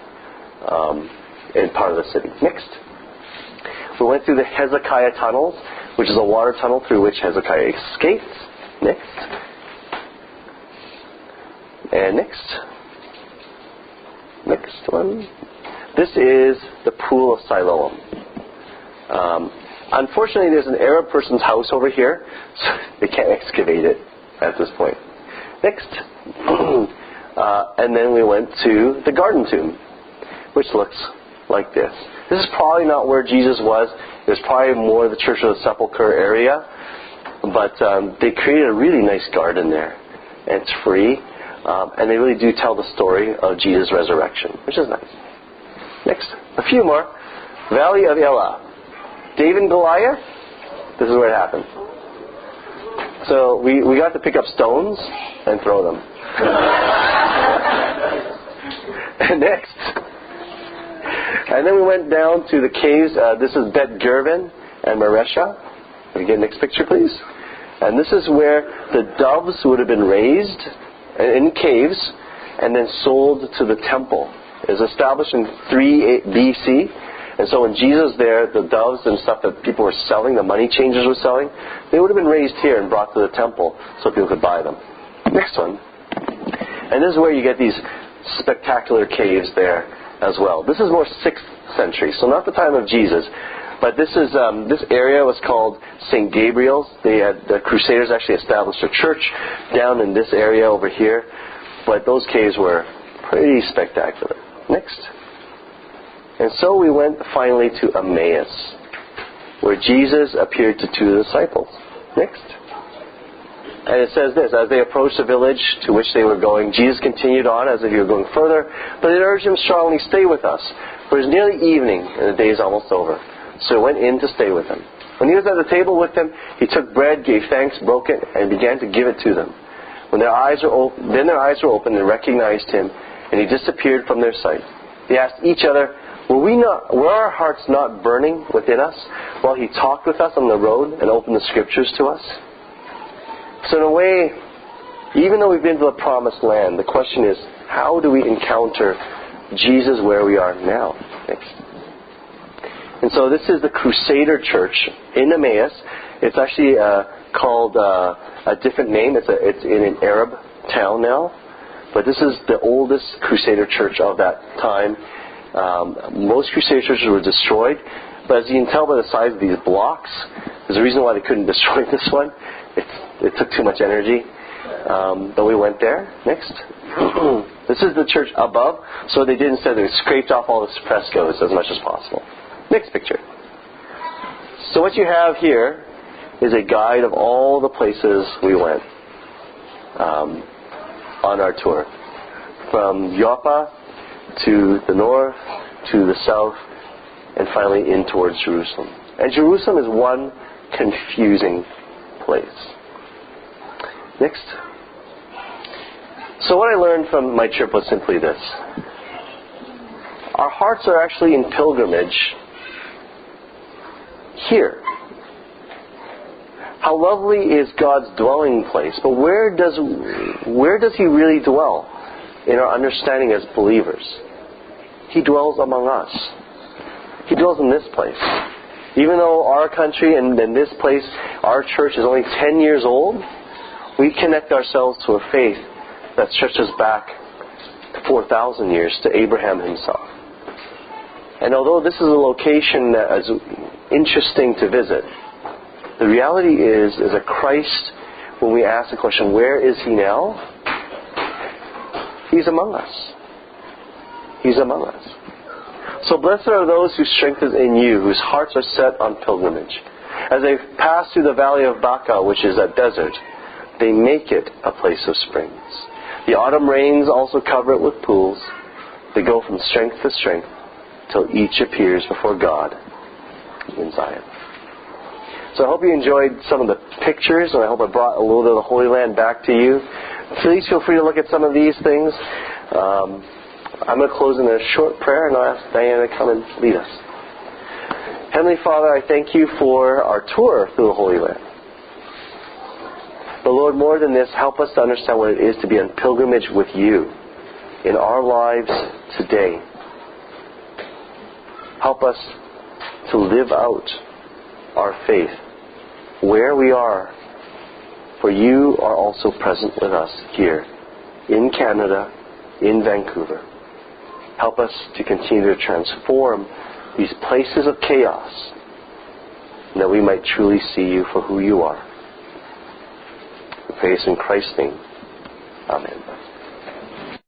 in part of the city. Next. We went through the Hezekiah tunnels, which is a water tunnel through which Hezekiah escaped. Next. And next. Next one. This is the Pool of Siloam. Unfortunately, there's an Arab person's house over here, so they can't excavate it at this point. Next. And then we went to the Garden Tomb, which looks like this. This is probably not where Jesus was. It was probably more the Church of the Sepulchre area. But they created a really nice garden there. And it's free. And they really do tell the story of Jesus' resurrection, which is nice. Next. A few more. Valley of Elah. David and Goliath. This is where it happened. So we got to pick up stones and throw them. And next. And then we went down to the caves. This is Bet Gurvan and Maresha. Can we get the next picture, please? And this is where the doves would have been raised in caves and then sold to the temple. It was established in 3 BC. And so when Jesus was there, the doves and stuff that people were selling, the money changers were selling, they would have been raised here and brought to the temple so people could buy them. Next one. And this is where you get these spectacular caves there as well. This is more 6th century, so not the time of Jesus. But this is this area was called St. Gabriel's. The Crusaders actually established a church down in this area over here. But those caves were pretty spectacular. Next. And so we went finally to Emmaus, where Jesus appeared to 2 of the disciples. Next. And it says this: as they approached the village to which they were going, Jesus continued on as if he were going further, but they urged him strongly, "Stay with us, for it is nearly evening, and the day is almost over." So he went in to stay with them. When he was at the table with them, he took bread, gave thanks, broke it, and began to give it to them. When their eyes were opened and recognized him, and he disappeared from their sight. They asked each other, were our hearts not burning within us while he talked with us on the road and opened the scriptures to us? So in a way, even though we've been to the promised land, the question is, how do we encounter Jesus where we are now? Next. And so this is the Crusader Church in Emmaus. It's actually called a different name. It's in an Arab town now. But this is the oldest Crusader church of that time. Most Crusader churches were destroyed. But as you can tell by the size of these blocks, there's a reason why they couldn't destroy this one. It took too much energy. But we went there. Next. This is the church above. So they did instead, they scraped off all the frescoes as much as possible. Next picture. So what you have here is a guide of all the places we went on our tour. From Joppa to the north, to the south, and finally in towards Jerusalem. And Jerusalem is one confusing place. Next. So what I learned from my trip was simply this. Our hearts are actually in pilgrimage here. How lovely is God's dwelling place, but where does he really dwell in our understanding as believers? He dwells among us. He dwells in this place. Even though our country and this place, our church is only 10 years old, we connect ourselves to a faith that stretches back 4,000 years to Abraham himself. And although this is a location that is interesting to visit, the reality is that Christ, when we ask the question, where is he now? He's among us. He's among us. So blessed are those whose strength is in you, whose hearts are set on pilgrimage. As they pass through the valley of Baca, which is a desert, they make it a place of springs. The autumn rains also cover it with pools. They go from strength to strength till each appears before God in Zion. So I hope you enjoyed some of the pictures, and I hope I brought a little bit of the Holy Land back to you. Please feel free to look at some of these things. I'm going to close in a short prayer, and I'll ask Diana to come and lead us. Heavenly Father, I thank you for our tour through the Holy Land. But Lord, more than this, help us to understand what it is to be on pilgrimage with you in our lives today. Help us to live out our faith where we are, for you are also present with us here in Canada, in Vancouver. Help us to continue to transform these places of chaos, and that we might truly see you for who you are. We pray this in Christ's name. Amen.